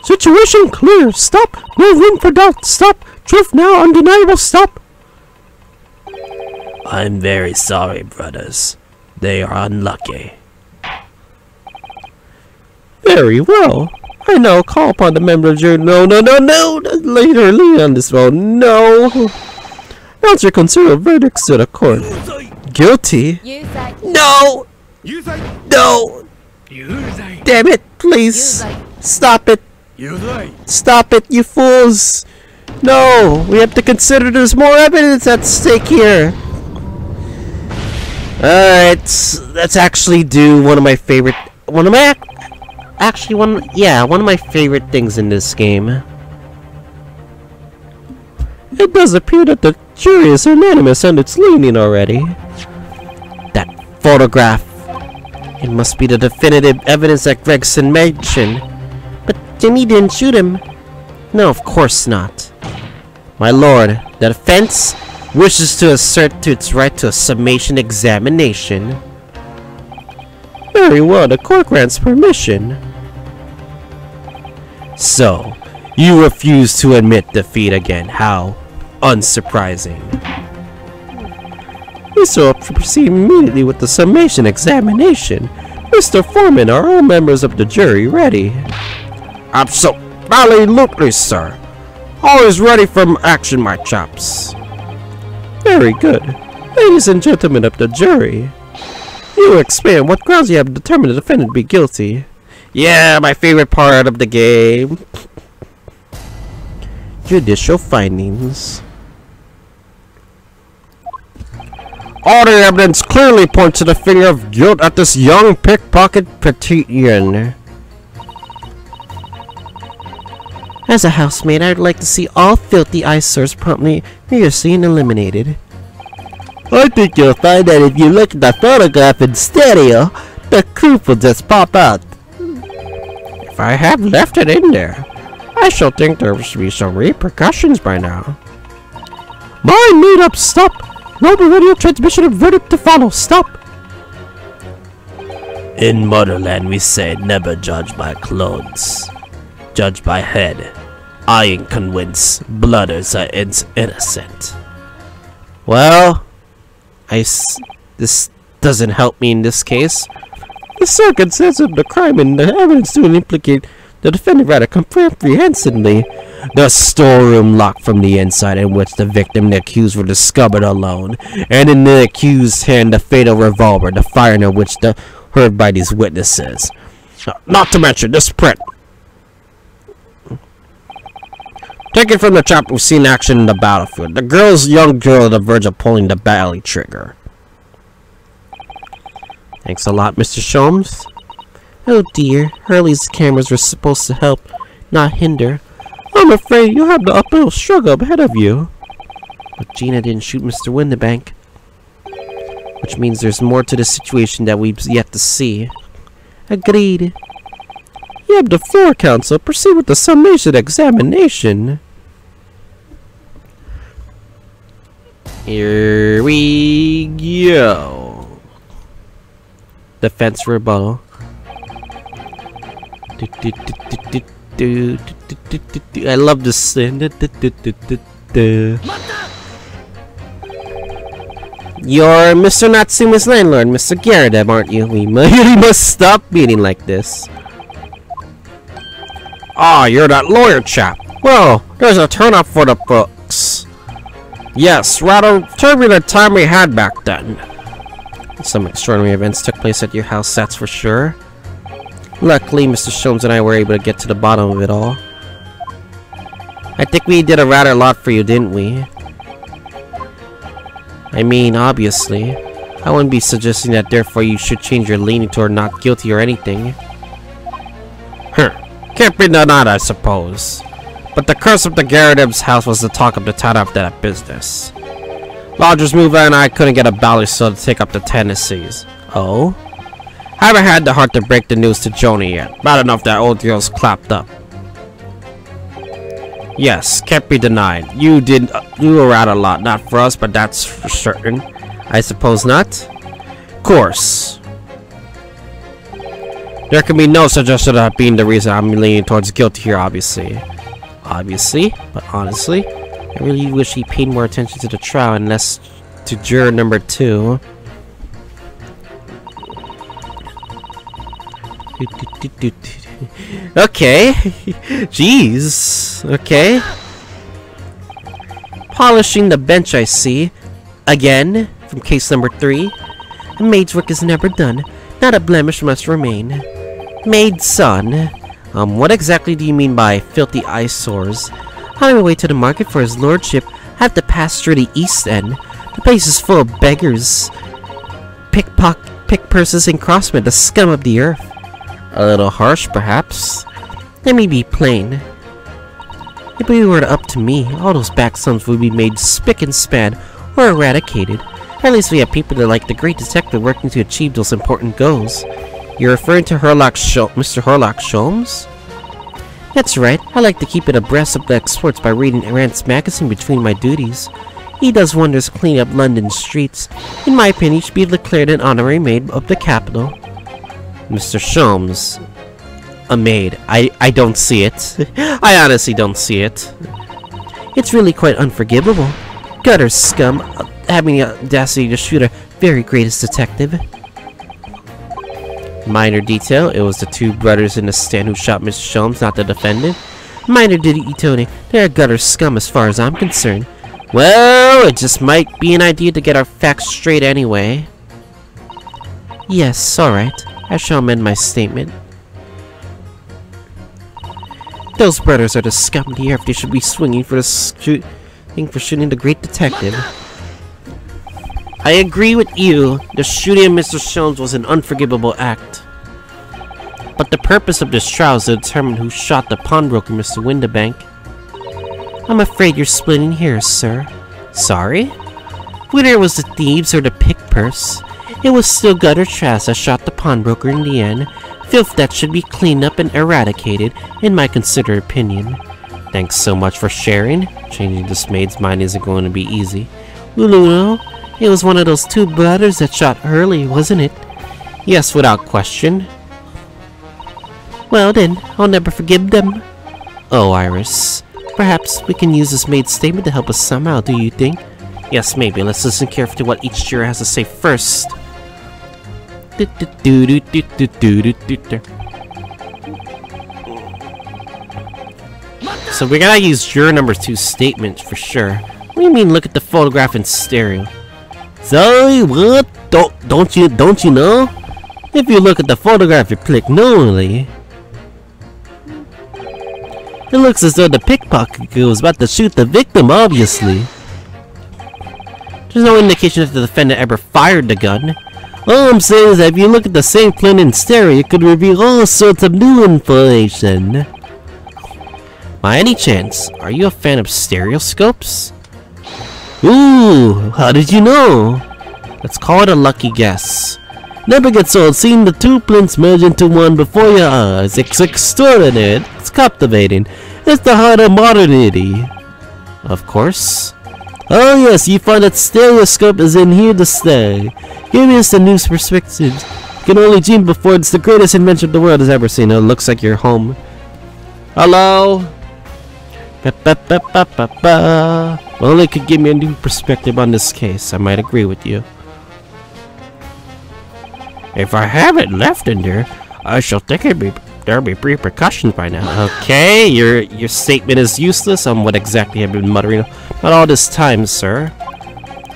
Situation clear. Stop. No room for doubt. Stop. Truth now. Undeniable. Stop. I'm very sorry, brothers. They are unlucky. Very well. I now call upon the member of jury. No. Later, lean on this phone. No. Answer consider verdicts to the court. Guilty. No. No. Damn it! Please stop it. Stop it, you fools. No, we have to consider there's more evidence at stake here. Alright, let's actually do one of my favorite things in this game. It does appear that the jury is unanimous and it's leaning already. That photograph. It must be the definitive evidence that Gregson mentioned. But Jimmy didn't shoot him. No, of course not. My lord, the defense wishes to assert to its right to a summation examination. Very well, the court grants permission. So, you refuse to admit defeat again. How unsurprising. We shall proceed immediately with the summation examination. Mr. Foreman, are all members of the jury ready? Absolutely, sir. Always ready for action, my chaps. Very good. Ladies and gentlemen of the jury, you will explain what grounds you have determined the defendant to be guilty. Yeah, my favorite part of the game. Judicial findings. All the evidence clearly points to the finger of guilt at this young pickpocket Petition. As a housemaid, I'd like to see all filthy eyesores promptly seen eliminated. I think you'll find that if you look at the photograph in stereo, the truth will just pop out. If I have left it in there, I shall think there should be some repercussions by now. Mind made up, stop! Global radio transmission of verdict to follow, stop! In Motherland we say never judge by clothes. Judge by head. I ain't convinced blooders are innocent. Well, this doesn't help me in this case. The circumstances of the crime and the evidence to implicate The defendant rather comprehensively. The storeroom locked from the inside, in which the victim and the accused were discovered alone, and in the accused's hand the fatal revolver, the firing of which heard by these witnesses. Not to mention this print. Taken from the chapter we've seen action in the battlefield. The young girl on the verge of pulling the belly trigger. Thanks a lot, Mr. Sholmes. Oh dear, Hurley's cameras were supposed to help, not hinder. I'm afraid you'll have the uphill struggle ahead of you. But Gina didn't shoot Mr. Windibank. Which means there's more to the situation that we've yet to see. Agreed. You have the floor, Counsel. Proceed with the summation examination. Here we go. Defense rebuttal. I love this. You're Mr. Natsuma's landlord, Mr. Garrett, aren't you? We must stop beating like this. Ah, you're that lawyer chap. Well, there's a turn-up for the books. Yes, rather turbulent time we had back then. Some extraordinary events took place at your house, that's for sure. Luckily, Mr. Sholmes and I were able to get to the bottom of it all. I think we did a rather lot for you, didn't we? I mean, obviously. I wouldn't be suggesting that therefore you should change your leaning toward not guilty or anything. Can't be denied, I suppose. But the curse of the Garret's house was the talk of the town after that business. Lodger's mover and I couldn't get a ballysole to take up the tenancies. Oh? Haven't had the heart to break the news to Joni yet. Bad enough that old girl's clapped up. Yes, can't be denied. You did do a rather lot, not for us, but that's for certain. I suppose not? Course. There can be no suggestion of that being the reason I'm leaning towards guilty here, obviously. Obviously, but honestly, I really wish he paid more attention to the trial and less to juror number 2. Okay. Jeez. Okay. Polishing the bench, I see. Again, from case number 3. A maid's work is never done. Not a blemish must remain. Maid's son. What exactly do you mean by filthy eyesores? On my way to the market for his lordship, I have to pass through the East End. The place is full of beggars, pick purses and crossmen, the scum of the earth. A little harsh, perhaps. Let me be plain. If it were up to me, all those back sums would be made spick and span or eradicated. At least we have people that like the great detective working to achieve those important goals. You're referring to Mr. Herlock Sholmes? That's right. I like to keep it abreast of the exports by reading Rand's magazine between my duties. He does wonders cleaning up London streets. In my opinion, he should be declared an honorary maid of the capital. Mr. Sholmes. A maid. I don't see it. I honestly don't see it. It's really quite unforgivable. Gutter scum having the audacity to shoot our very greatest detective. Minor detail, it was the 2 brothers in the stand who shot Mr. Sholmes, not the defendant. Minor detail, they're gutter scum as far as I'm concerned. Well, it just might be an idea to get our facts straight anyway. Yes, alright. I shall amend my statement. Those brothers are the scum of the earth. They should be swinging for shooting the great detective. I agree with you. The shooting of Mr. Sholmes was an unforgivable act. But the purpose of this trial is to determine who shot the pawnbroker, Mr. Windibank. I'm afraid you're splitting hairs, sir. Sorry? Whether it was the thieves or the pick purse, it was still gutter trash that shot the pawnbroker in the end. Filth that should be cleaned up and eradicated, in my considered opinion. Thanks so much for sharing. Changing this maid's mind isn't going to be easy. Luluno, it was one of those 2 brothers that shot Hurley, wasn't it? Yes, without question. Well then, I'll never forgive them. Oh, Iris. Perhaps we can use this maid's statement to help us somehow, do you think? Yes, maybe. Let's listen carefully to what each juror has to say first. So we gotta use juror number 2's statement for sure. What do you mean look at the photograph in stereo? Sorry, what? Don't you know? If you look at the photograph you click normally, it looks as though the pickpocket was about to shoot the victim, obviously. There's no indication if the defendant ever fired the gun. All I'm saying is that if you look at the same plane in stereo, it could reveal all sorts of new information. By any chance, are you a fan of stereoscopes? Ooh, how did you know? Let's call it a lucky guess. Never gets old seeing the two planes merge into one before your eyes. It's extraordinary. It's captivating. It's the heart of modernity. Of course. Oh yes, you find that Stereoscope is in here to stay. Giving us a new perspective. You can only dream before it's the greatest invention the world has ever seen. It looks like you're home. Hello? Well, it could give me a new perspective on this case. I might agree with you. If I have it left in there, I shall think there'll be repercussions by now. Okay, your statement is useless on what exactly I've been muttering about all this time, sir.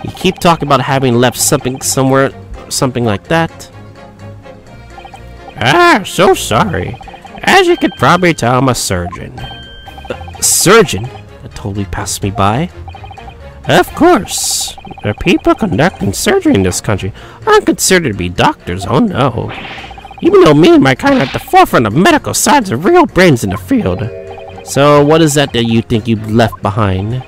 You keep talking about having left something somewhere, something like that. Ah, so sorry. As you could probably tell, I'm a surgeon. Surgeon? That totally passed me by. Of course. The people conducting surgery in this country aren't considered to be doctors, oh no. Even though me and my kind are at the forefront of medical science and real brains in the field. So what is that you think you've left behind?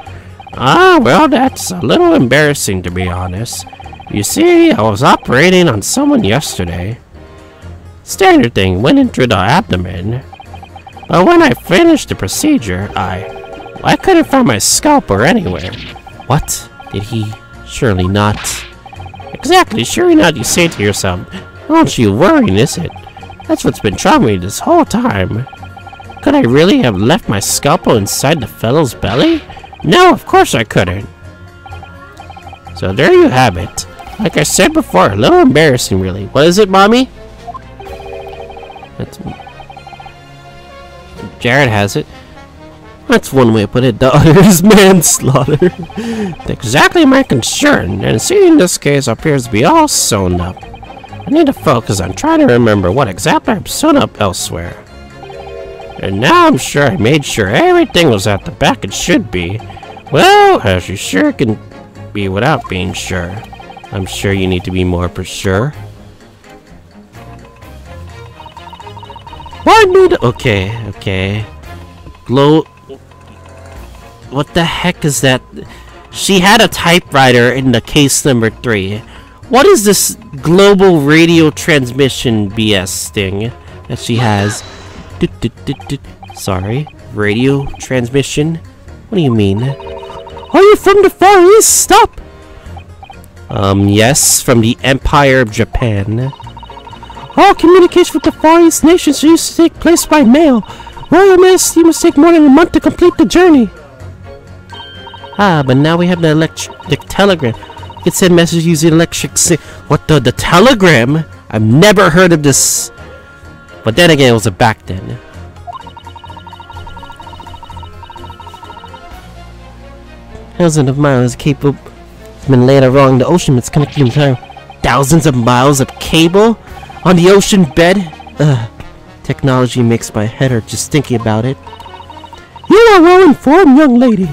Ah, well, that's a little embarrassing to be honest. You see, I was operating on someone yesterday. Standard thing, went into the abdomen. But when I finished the procedure, I couldn't find my scalpel anywhere. What? Did he? Surely not. Exactly, surely not, you say to yourself. Aren't you worrying, is it? That's what's been troubling me this whole time. Could I really have left my scalpel inside the fellow's belly? No, of course I couldn't. So there you have it. Like I said before, a little embarrassing really. What is it, Mommy? That's... Jared has it. That's one way to put it. Daughter is manslaughter. Exactly my concern, and seeing this case appears to be all sewn up. I need to focus on trying to remember what exactly I've sewn up elsewhere. And now I'm sure I made sure everything was at the back it should be. Well, as you sure can be without being sure. I'm sure you need to be more for sure. Why need... Okay. Glow... What the heck is that? She had a typewriter in the case number 3. What is this global radio transmission BS thing that she has? Sorry, radio transmission? What do you mean? Are you from the Far East? Stop! Yes, from the Empire of Japan. All communication with the Far East nations used to take place by mail. Royal Mail steam must take more than a month to complete the journey. Ah, but now we have the electric telegram. You can send messages using electric what the telegram? I've never heard of this. But then again, it was a back then. Thousands of miles of cable has been laid along the ocean. It's connecting entire thousands of miles of cable on the ocean bed. Technology makes my head hurt just thinking about it. You are well informed, young lady.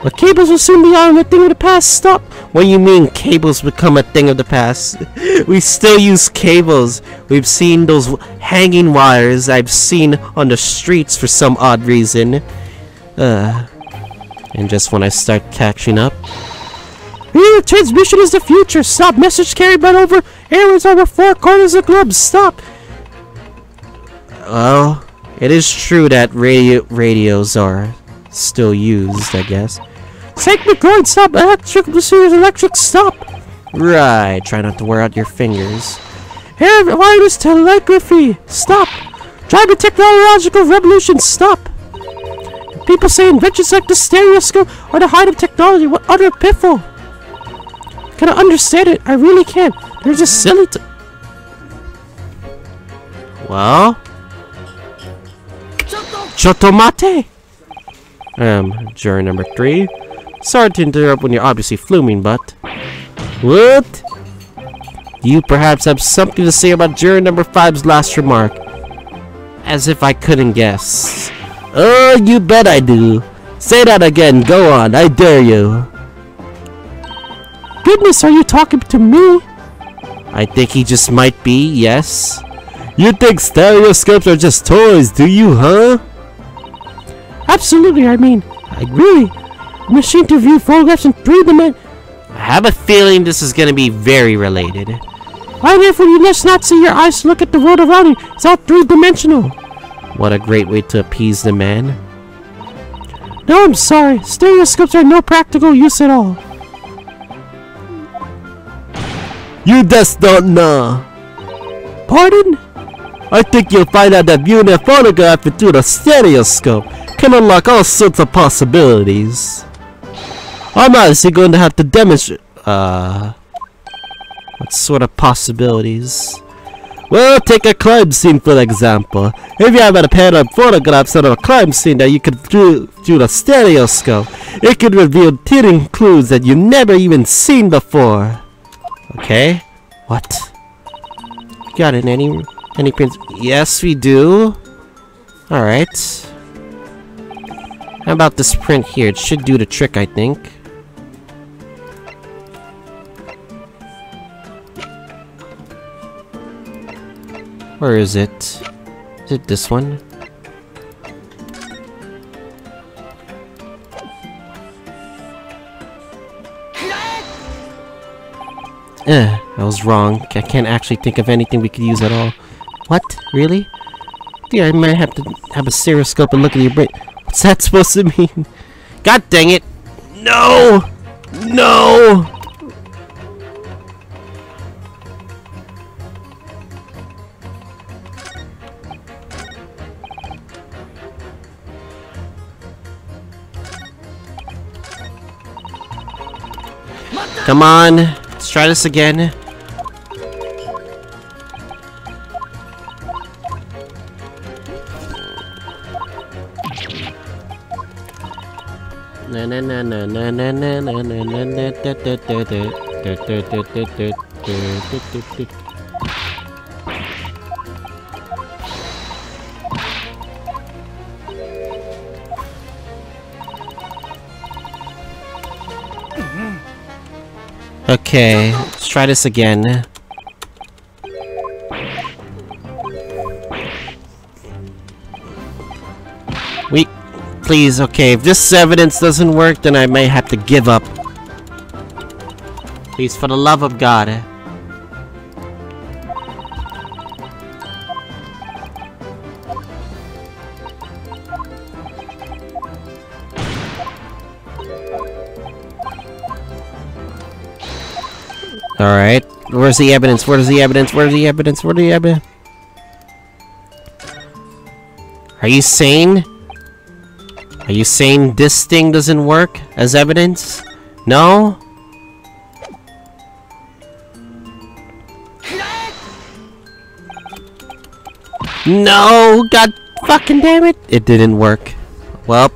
But cables will soon be a thing of the past. Stop! What do you mean cables become a thing of the past? We still use cables. We've seen those hanging wires I've seen on the streets for some odd reason. And just when I start catching up. Radio transmission is the future. Stop! Message carried by over airways over 4 corners of the globe. Stop! Well, it is true that radios are still used, I guess. Sacred McGloin, stop! Electric, stop! Right, try not to wear out your fingers. Air wireless telegraphy, stop! Driving technological revolution, stop! People say inventions like the stereoscope are the height of technology. What utter piffle! Can I understand it? I really can't. They're just silly to... Well... Chotomate! Jury number 3. Sorry to interrupt when you're obviously fluming, but... What? Do you perhaps have something to say about jury number 5's last remark? As if I couldn't guess. Oh, you bet I do. Say that again, go on, I dare you. Goodness, are you talking to me? I think he just might be, yes. You think stereoscopes are just toys, do you, huh? Absolutely, I mean, really. A machine to view photographs in 3 dimensions. I have a feeling this is gonna be very related. Why therefore you must not see your eyes to look at the world around you? It's all 3-dimensional. What a great way to appease the man. No, I'm sorry. Stereoscopes are no practical use at all. You just don't know. Pardon? I think you'll find out that viewing a photograph through the stereoscope can unlock all sorts of possibilities. I'm honestly going to have to demonstrate. What sort of possibilities? Well, take a crime scene for example. If you have a pair of photographs of a crime scene that you could view through the stereoscope, it could reveal hidden clues that you've never even seen before. Okay. What? Got it? Any prints? Yes, we do. All right. How about this print here? It should do the trick, I think. Where is it? Is it this one? I was wrong. I can't actually think of anything we could use at all. What? Really? Yeah, I might have to have a stereoscope and look at your brain. What's that supposed to mean? God dang it! No! No! Come on, let's try this again. Na na na na na na na na na na na da da da da. Okay, let's try this again. Please, okay, if this evidence doesn't work, then I may have to give up. Please, for the love of God. Alright, where's the evidence? Where's the evidence? Where's the evidence? Where's the evidence? Are you sane? Are you saying this thing doesn't work as evidence? No? No! God fucking damn it! It didn't work. Well.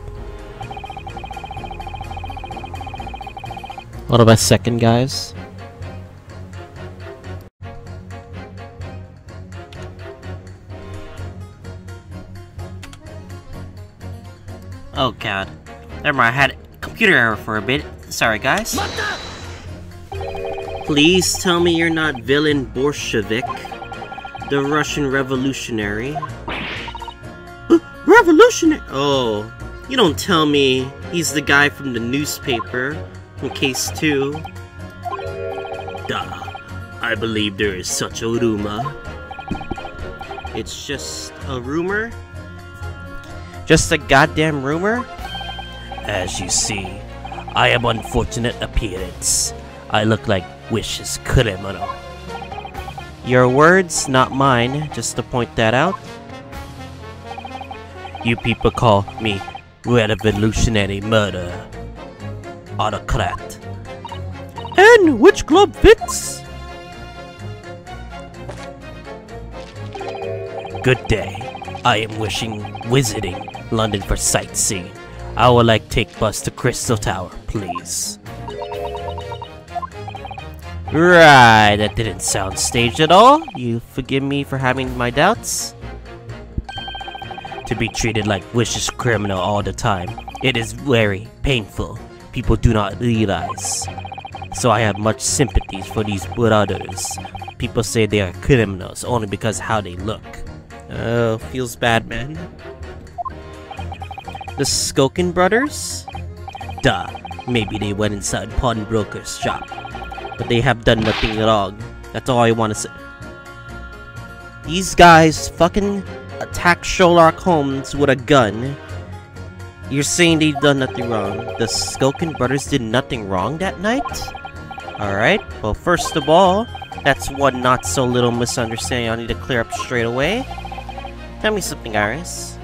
What about second, guys? Oh god. Never mind, I had a computer error for a bit. Sorry guys. Please tell me you're not villain Bolshevik, the Russian revolutionary. Revolutionary? Oh, you don't tell me he's the guy from the newspaper from Case 2. Duh. I believe there is such a rumor. It's just a rumor? Just a goddamn rumor? As you see, I am unfortunate appearance. I look like Wish's criminal. Your words, not mine, just to point that out. You people call me revolutionary murder autocrat. And which glove fits? Good day. I am wishing wizarding London for sightseeing. I would like take bus to Crystal Tower, please. Right, that didn't sound staged at all. You forgive me for having my doubts? To be treated like vicious criminal all the time, it is very painful. People do not realize. So I have much sympathy for these brothers. People say they are criminals only because how they look. Oh, feels bad, man. The Skulkin brothers? Duh, maybe they went inside pawnbroker's shop. But they have done nothing wrong. That's all I want to say. These guys fucking attacked Sherlock Holmes with a gun. You're saying they've done nothing wrong. The Skulkin brothers did nothing wrong that night? Alright, well first of all, that's one not so little misunderstanding I need to clear up straight away. Tell me something, Iris.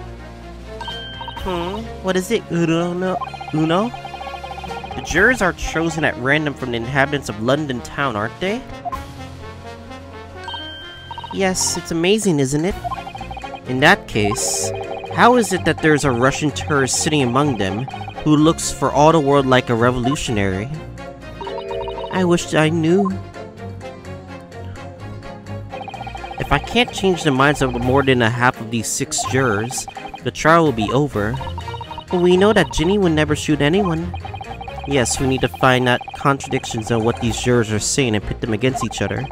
What is it, Uno? The jurors are chosen at random from the inhabitants of London town, aren't they? Yes, it's amazing, isn't it? In that case, how is it that there's a Russian tourist sitting among them who looks for all the world like a revolutionary? I wish I knew. If I can't change the minds of more than a half of these 6 jurors, the trial will be over. But we know that Ginny would never shoot anyone. Yes, we need to find out contradictions on what these jurors are saying and pit them against each other.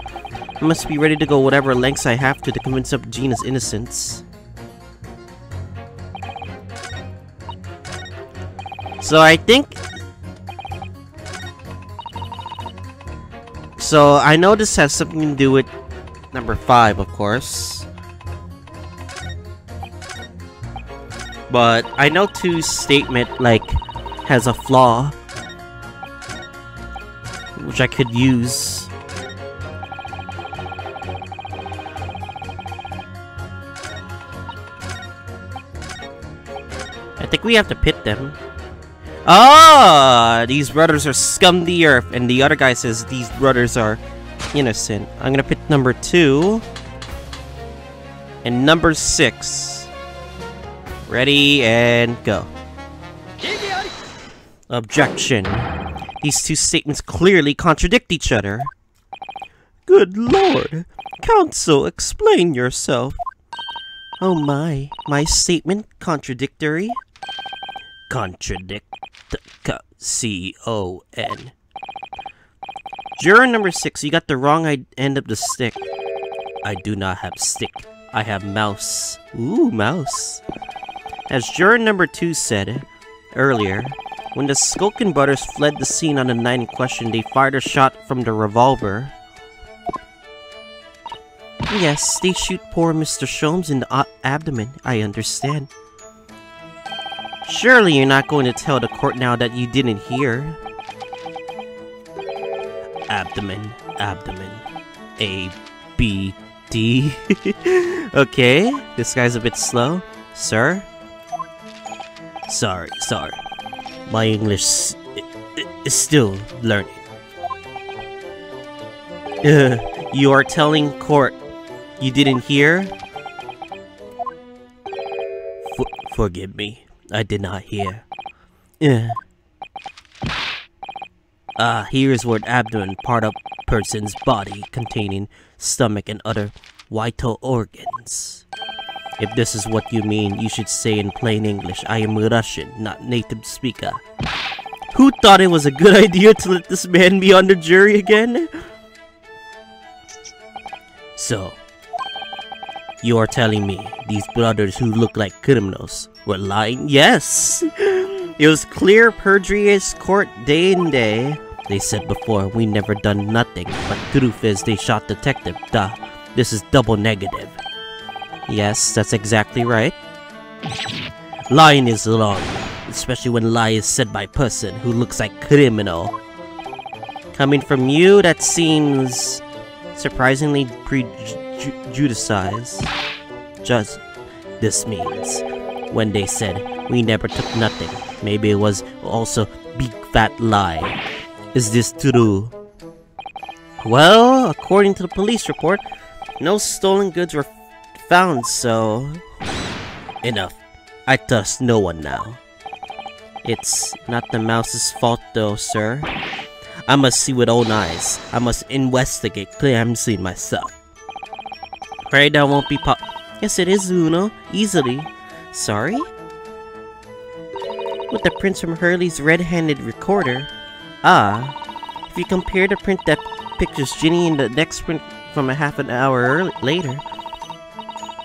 I must be ready to go whatever lengths I have to convince up Gina's innocence. So I think... So I know this has something to do with number 5, of course. But I know 2's statement, like, has a flaw. Which I could use. I think we have to pit them. Ah, these brothers are scum the earth, and the other guy says these brothers are innocent. I'm gonna pit number 2 and number 6. Ready and go. Objection. These 2 statements clearly contradict each other. Good lord. Counsel, explain yourself. Oh my statement contradictory? Contradict. C-O-N. Juror number 6, you got the wrong end of the stick. I do not have stick. I have mouse. Ooh, mouse. As juror number 2 said earlier, when the Skulkin brothers fled the scene on the night in question, they fired a shot from the revolver. Yes, they shoot poor Mr. Sholmes in the abdomen, I understand. Surely you're not going to tell the court now that you didn't hear. Abdomen. A, B, D. Okay, this guy's a bit slow. Sir? Sorry. My English is still learning. You are telling court you didn't hear? Forgive me. I did not hear. Here is word abdomen, part of person's body containing stomach and other vital organs. If this is what you mean, you should say in plain English, I am Russian, not native speaker. Who thought it was a good idea to let this man be on the jury again? So, you are telling me these brothers who look like criminals were lying? Yes! It was clear perjury is court day and day. They said before, we never done nothing, but truth is they shot detective. Duh. This is double negative. Yes, that's exactly right. Lying is wrong, especially when lie is said by a person who looks like criminal. Coming from you, that seems surprisingly prejudiced. Just this means when they said we never took nothing, maybe it was also big fat lie. Is this true? Well, according to the police report, no stolen goods were found, so... Enough. I trust no one now. It's not the mouse's fault though, sir. I must see with own eyes. I must investigate clearly myself. Afraid that won't be Yes, it is, Uno. Easily. Sorry? With the prints from Hurley's red-handed recorder. Ah. If you compare the print that pictures Ginny and the next print from a half an hour later,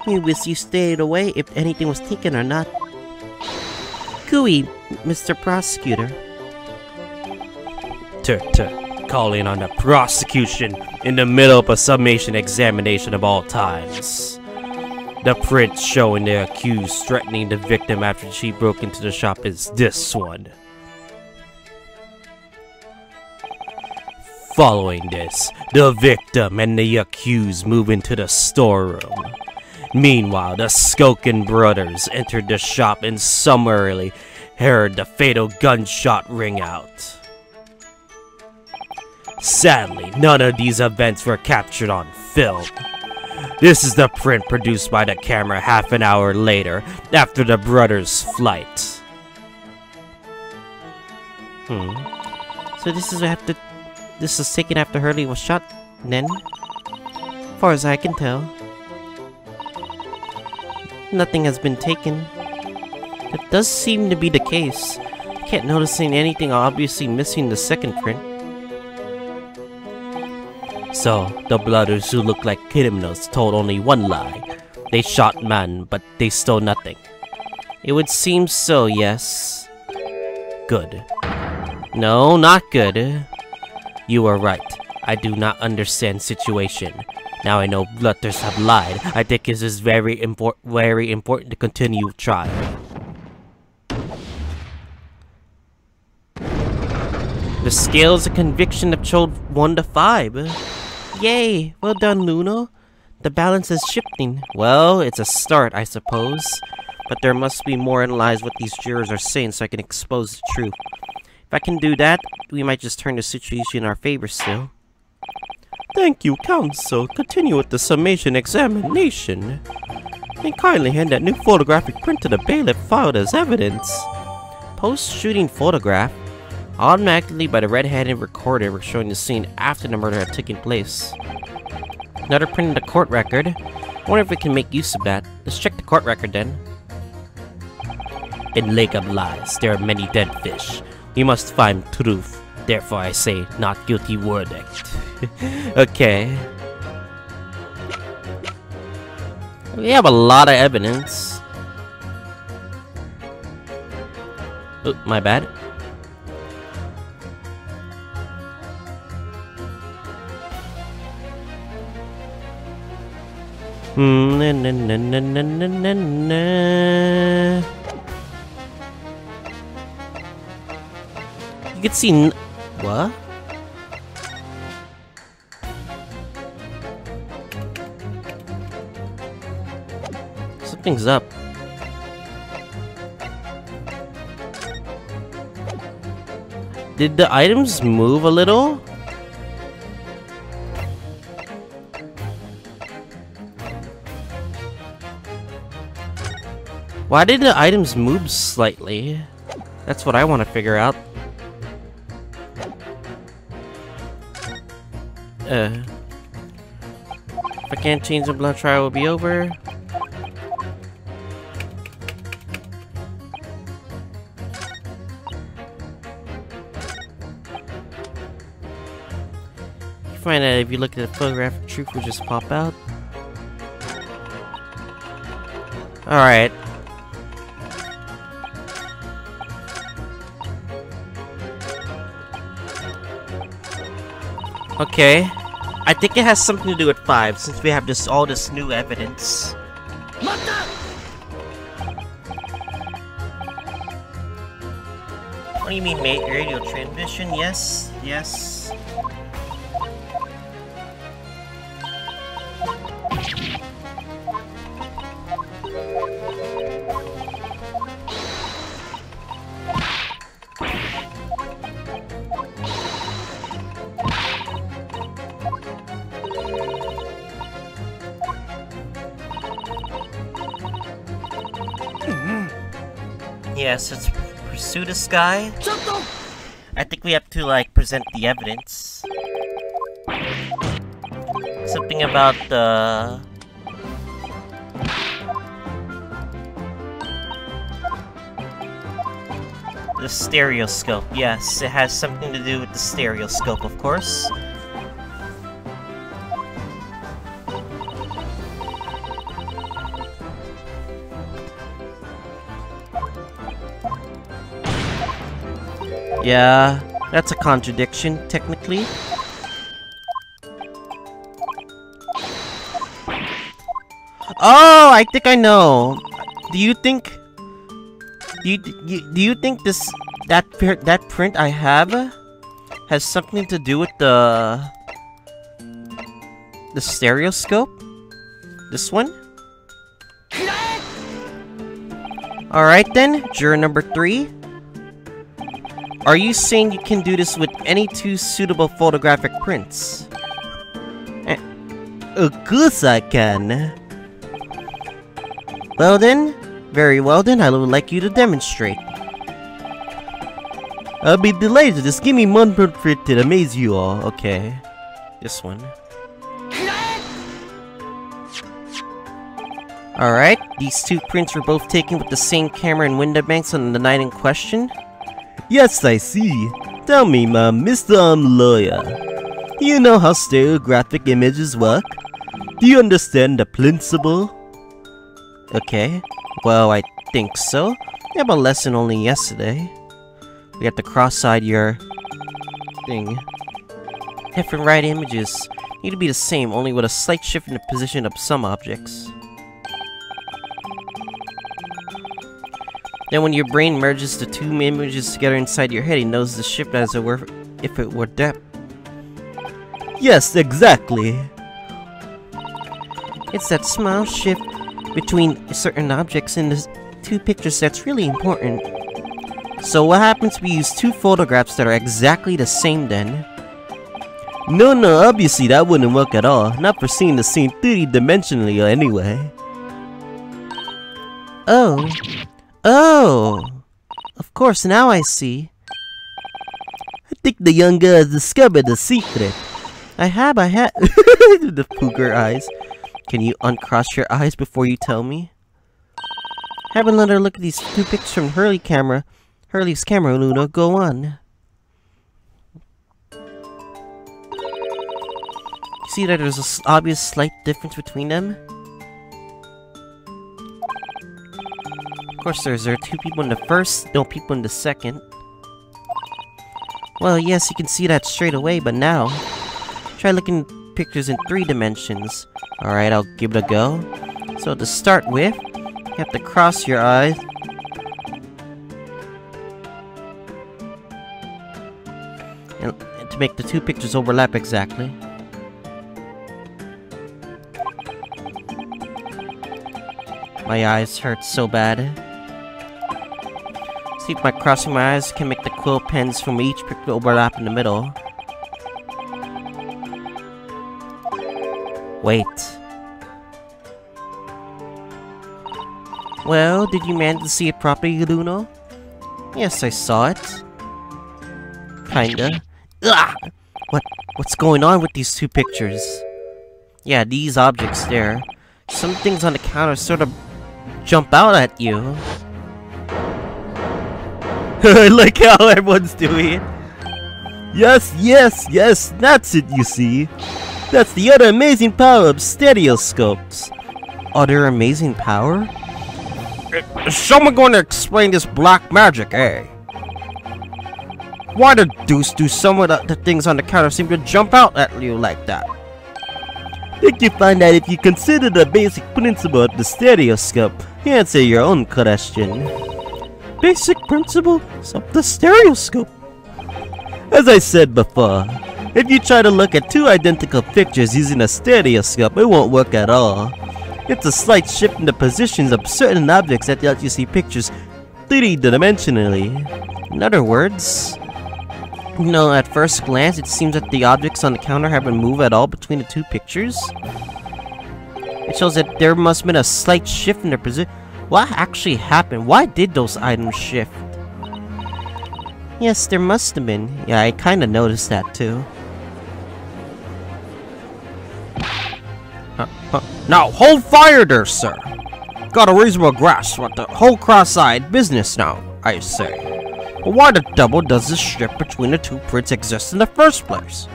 you wish you stayed away if anything was taken or not. Cooey, Mr. Prosecutor. Calling on the prosecution in the middle of a summation examination of all times. The print showing the accused threatening the victim after she broke into the shop is this one. Following this, the victim and the accused move into the storeroom. Meanwhile, the Skulkin brothers entered the shop and summarily heard the fatal gunshot ring out. Sadly, none of these events were captured on film. This is the print produced by the camera half an hour later, after the brothers' flight. So this is taken after Hurley was shot, then? As far as I can tell. Nothing has been taken. That does seem to be the case. I can't notice anything obviously missing the second print. So, the brothers who look like criminals told only one lie. They shot man, but they stole nothing. It would seem so, yes. Good. No, not good. You are right. I do not understand situation. Now I know brothers have lied. I think this is very important to continue trial. The scales of conviction have showed 1 to 5. Yay! Well done, Luno. The balance is shifting. Well, it's a start, I suppose. But there must be more analyze what these jurors are saying so I can expose the truth. If I can do that, we might just turn the situation in our favor still. Thank you, counsel. Continue with the summation examination. And kindly hand that new photographic print to the bailiff filed as evidence. Post-shooting photograph. Automatically by the red-handed recorder we're showing the scene after the murder had taken place. Another print of the court record. I wonder if we can make use of that. Let's check the court record then. In Lake of Lies, there are many dead fish. We must find truth. Therefore I say, not guilty verdict. Okay. We have a lot of evidence. Oh, my bad. Na na na na na na na na. You can see what? Something's up. Did the items move a little? Why did the items move slightly? That's what I want to figure out. If I can't change the blood trial will be over. You find that if you look at the photograph, the truth will just pop out. Alright. Okay. I think it has something to do with 5 since we have all this new evidence. What do you mean, mate? Radio transmission? Yes. Yes. Yes, let's pursue this guy. I think we have to, like, present the evidence. Something about the... The stereoscope. Yes, it has something to do with the stereoscope, of course. Yeah, that's a contradiction, technically. Oh, I think I know. Do you think that print I have has something to do with the stereoscope? This one? Alright then, juror number 3. Are you saying you can do this with any 2 suitable photographic prints? Of course I can. Well then, very well then, I would like you to demonstrate. I'll be delighted. Just give me one print to amaze you all. Okay. This one. Alright, these 2 prints were both taken with the same camera and window banks on the night in question. Yes, I see. Tell me, Mr. Lawyer. Do you know how stereographic images work? Do you understand the principle? Okay. Well, I think so. I have a lesson only yesterday. We have to cross-eyed your... thing. Left and right images need to be the same, only with a slight shift in the position of some objects. Then when your brain merges the 2 images together inside your head, it knows the shift as it were if it were depth. Yes, exactly. It's that small shift between certain objects in the 2 pictures that's really important. So what happens if we use 2 photographs that are exactly the same then? No, obviously that wouldn't work at all. Not for seeing the scene 3D-dimensionally anyway. Oh! Of course, now I see. I think the young girl has discovered the secret. I have. The cougar eyes. Can you uncross your eyes before you tell me? Have another look at these 2 pictures from Hurley's camera, Luna. Go on. You see that there's an obvious slight difference between them? Of course, there are 2 people in the first, no people in the second. Well, yes, you can see that straight away, but now, try looking at pictures in 3 dimensions. Alright, I'll give it a go. So to start with, you have to cross your eyes. And to make the 2 pictures overlap exactly. My eyes hurt so bad. See if by crossing my eyes can make the quill pens from each picture overlap in the middle. Wait. Well, did you manage to see it properly, Luna? Yes, I saw it. Kinda. Ugh! What's going on with these 2 pictures? Yeah, these objects there. Some things on the counter sort of jump out at you. I like how everyone's doing it. Yes, that's it, you see. That's the other amazing power of stereoscopes. Other amazing power? Is someone going to explain this black magic, eh? Why the deuce do some of the things on the counter seem to jump out at you like that? I think you find that if you consider the basic principle of the stereoscope, you answer your own question. Basic principles of the stereoscope? As I said before, if you try to look at 2 identical pictures using a stereoscope, it won't work at all. It's a slight shift in the positions of certain objects that lets you see pictures 3D-dimensionally. In other words, you know, at first glance, it seems that the objects on the counter haven't moved at all between the 2 pictures. It shows that there must have been a slight shift in their position. What actually happened? Why did those items shift? Yes, there must have been. Yeah, I kinda noticed that too. Now, hold fire there, sir. Got a reasonable grasp what the whole cross-eyed business now, I say. But why the devil does this shift between the two prints exist in the first place?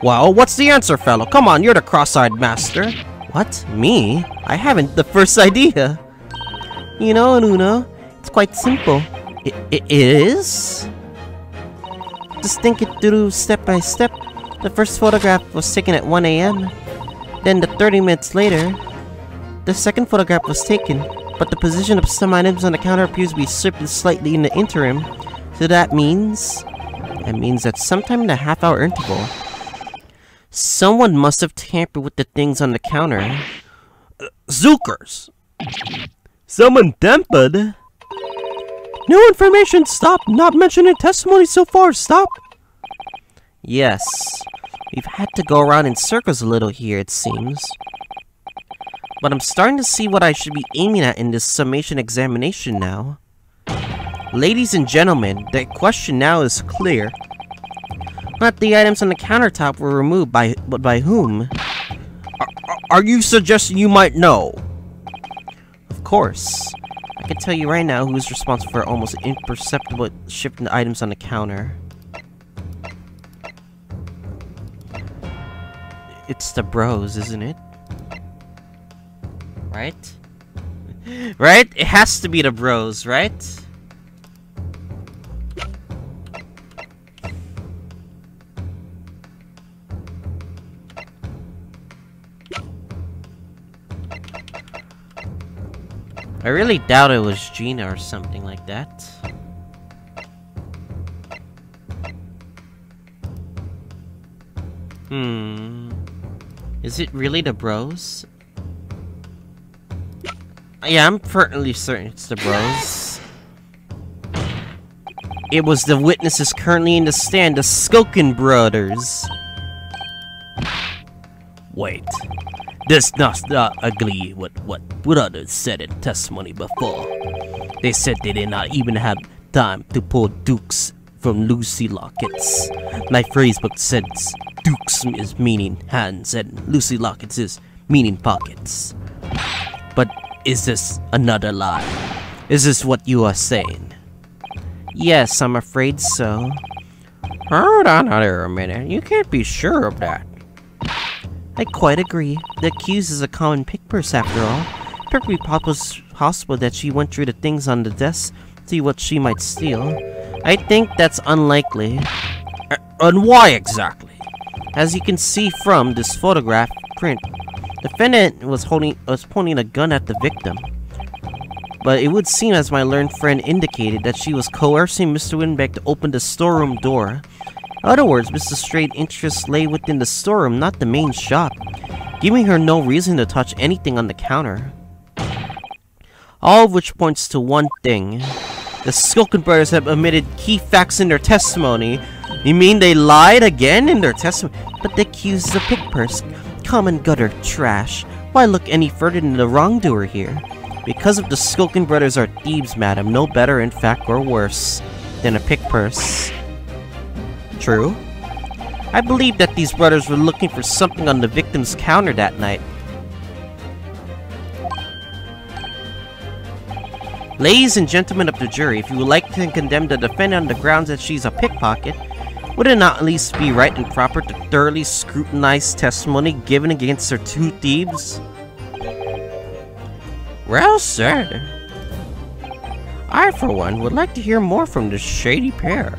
Well, what's the answer, fellow? Come on, you're the cross-eyed master. What? Me? I haven't the first idea. You know, Luna, it's quite simple. It is? Just think it through step by step. The first photograph was taken at 1 AM. Then 30 minutes later, the second photograph was taken, but the position of some items on the counter appears to be shifted slightly in the interim. So that means that sometime in the half-hour interval, someone must have tampered with the things on the counter. Zookers! Someone tampered? New information, stop! Not mentioning testimony so far, stop! Yes, we've had to go around in circles a little here, it seems. But I'm starting to see what I should be aiming at in this summation examination now. Ladies and gentlemen, the question now is clear. Not the items on the countertop were removed, but by whom? Are you suggesting you might know? Of course. I can tell you right now who's responsible for almost imperceptible shifting the items on the counter. It's the bros, isn't it? Right? Right? It has to be the bros, right? I really doubt it was Gina or something like that. Is it really the bros? Yeah, I'm fairly certain it's the bros. It was the witnesses currently in the stand, the Skulkin brothers. Wait. This does not agree with what brothers said in testimony before. They said they did not even have time to pull dukes from Lucy lockets. My phrasebook says dukes is meaning hands and Lucy lockets is meaning pockets. But is this another lie? Is this what you are saying? Yes, I'm afraid so. Hold on there a minute. You can't be sure of that. I quite agree. The accused is a common pick purse after all. Perfectly possible that she went through the things on the desk to see what she might steal. I think that's unlikely. And why exactly? As you can see from this photograph print, the defendant was pointing a gun at the victim. But it would seem, as my learned friend indicated, that she was coercing Mr. Winbeck to open the storeroom door. In other words, Mr. Straight's interest lay within the storeroom, not the main shop, giving her no reason to touch anything on the counter. All of which points to one thing. The Skulkin brothers have omitted key facts in their testimony. You mean they lied again in their testimony? But the accused is a pick purse. Common gutter trash. Why look any further than the wrongdoer here? Because of the Skulkin brothers are thieves, madam. No better, in fact, or worse than a pick purse. True. I believe that these brothers were looking for something on the victim's counter that night. Ladies and gentlemen of the jury, if you would like to condemn the defendant on the grounds that she's a pickpocket, would it not at least be right and proper to thoroughly scrutinize testimony given against her two thieves? Well said. I, for one, would like to hear more from this shady pair.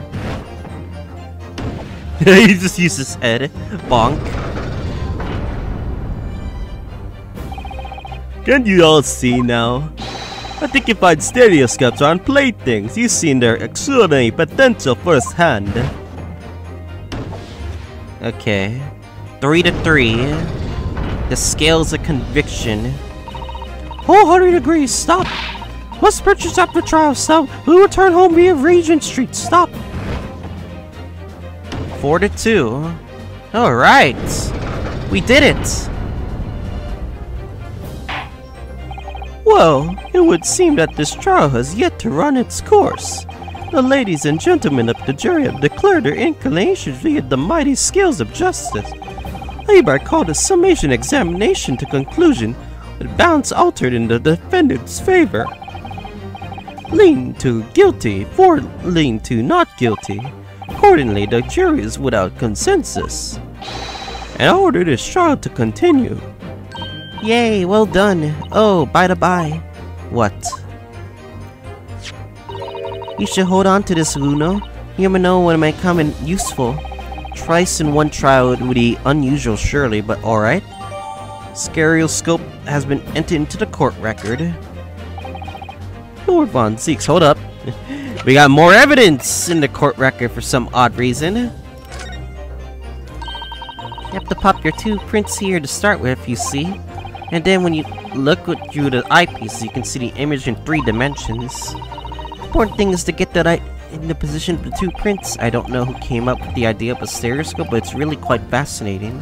He just used his head. Bonk. Can't you all see now? I think you find stereoscopes on playthings. You've seen their extraordinary potential firsthand. Okay. 3-3. The scales of conviction. Wholehearted agrees. Stop. Must purchase after trial. Stop. We will return home via Regent Street. Stop. 4-2. Alright. We did it. Well, it would seem that this trial has yet to run its course. The ladies and gentlemen of the jury have declared their inclinations via the mighty scales of justice. I hereby call the summation examination to conclusion with balance altered in the defendant's favor. Lean to guilty, 4 lean to not guilty. Accordingly, the jury is without consensus, and I order this trial to continue. Yay, well done. Oh, by the by. What? You should hold on to this, Luno. You never know when it might come in useful. Twice in one trial would be unusual, surely, but alright. Stereoscope has been entered into the court record. Lord Von Zeeks, hold up. We got more evidence in the court record for some odd reason. You have to pop your 2 prints here to start with, you see. And then when you look through the eyepiece, you can see the image in 3 dimensions. The important thing is to get that in the position of the 2 prints. I don't know who came up with the idea of a stereoscope, but it's really quite fascinating.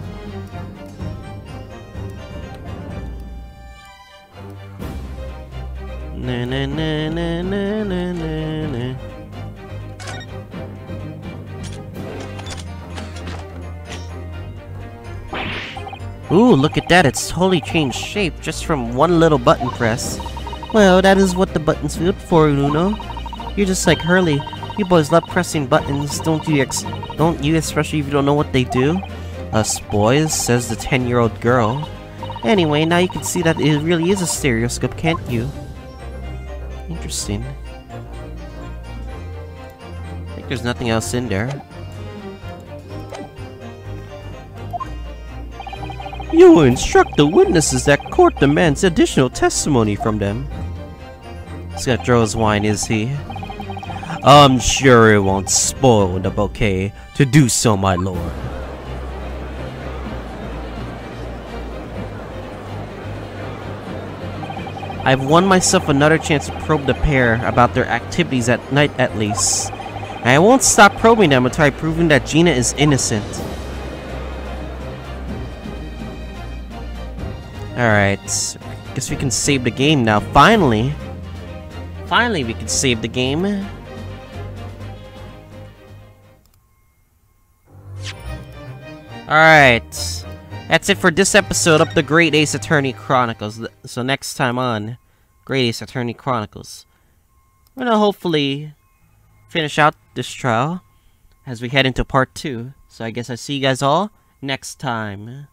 Na na na na na na na na. Ooh, look at that, it's totally changed shape just from one little button press. Well, that is what the buttons feel for, Uno. You're just like Hurley. You boys love pressing buttons, don't you, especially if you don't know what they do? Us boys, says the 10-year-old girl. Anyway, now you can see that it really is a stereoscope, can't you? Interesting. I think there's nothing else in there. You will instruct the witnesses that court demands additional testimony from them. He's gonna throw his wine, is he? I'm sure it won't spoil the bouquet to do so, my lord. I've won myself another chance to probe the pair about their activities at night at least. And I won't stop probing them until I've proven that Gina is innocent. Alright, guess we can save the game now, finally! Finally we can save the game. Alright, that's it for this episode of the Great Ace Attorney Chronicles. So next time on Great Ace Attorney Chronicles, we're gonna hopefully finish out this trial as we head into part 2. So I guess I see you guys all next time.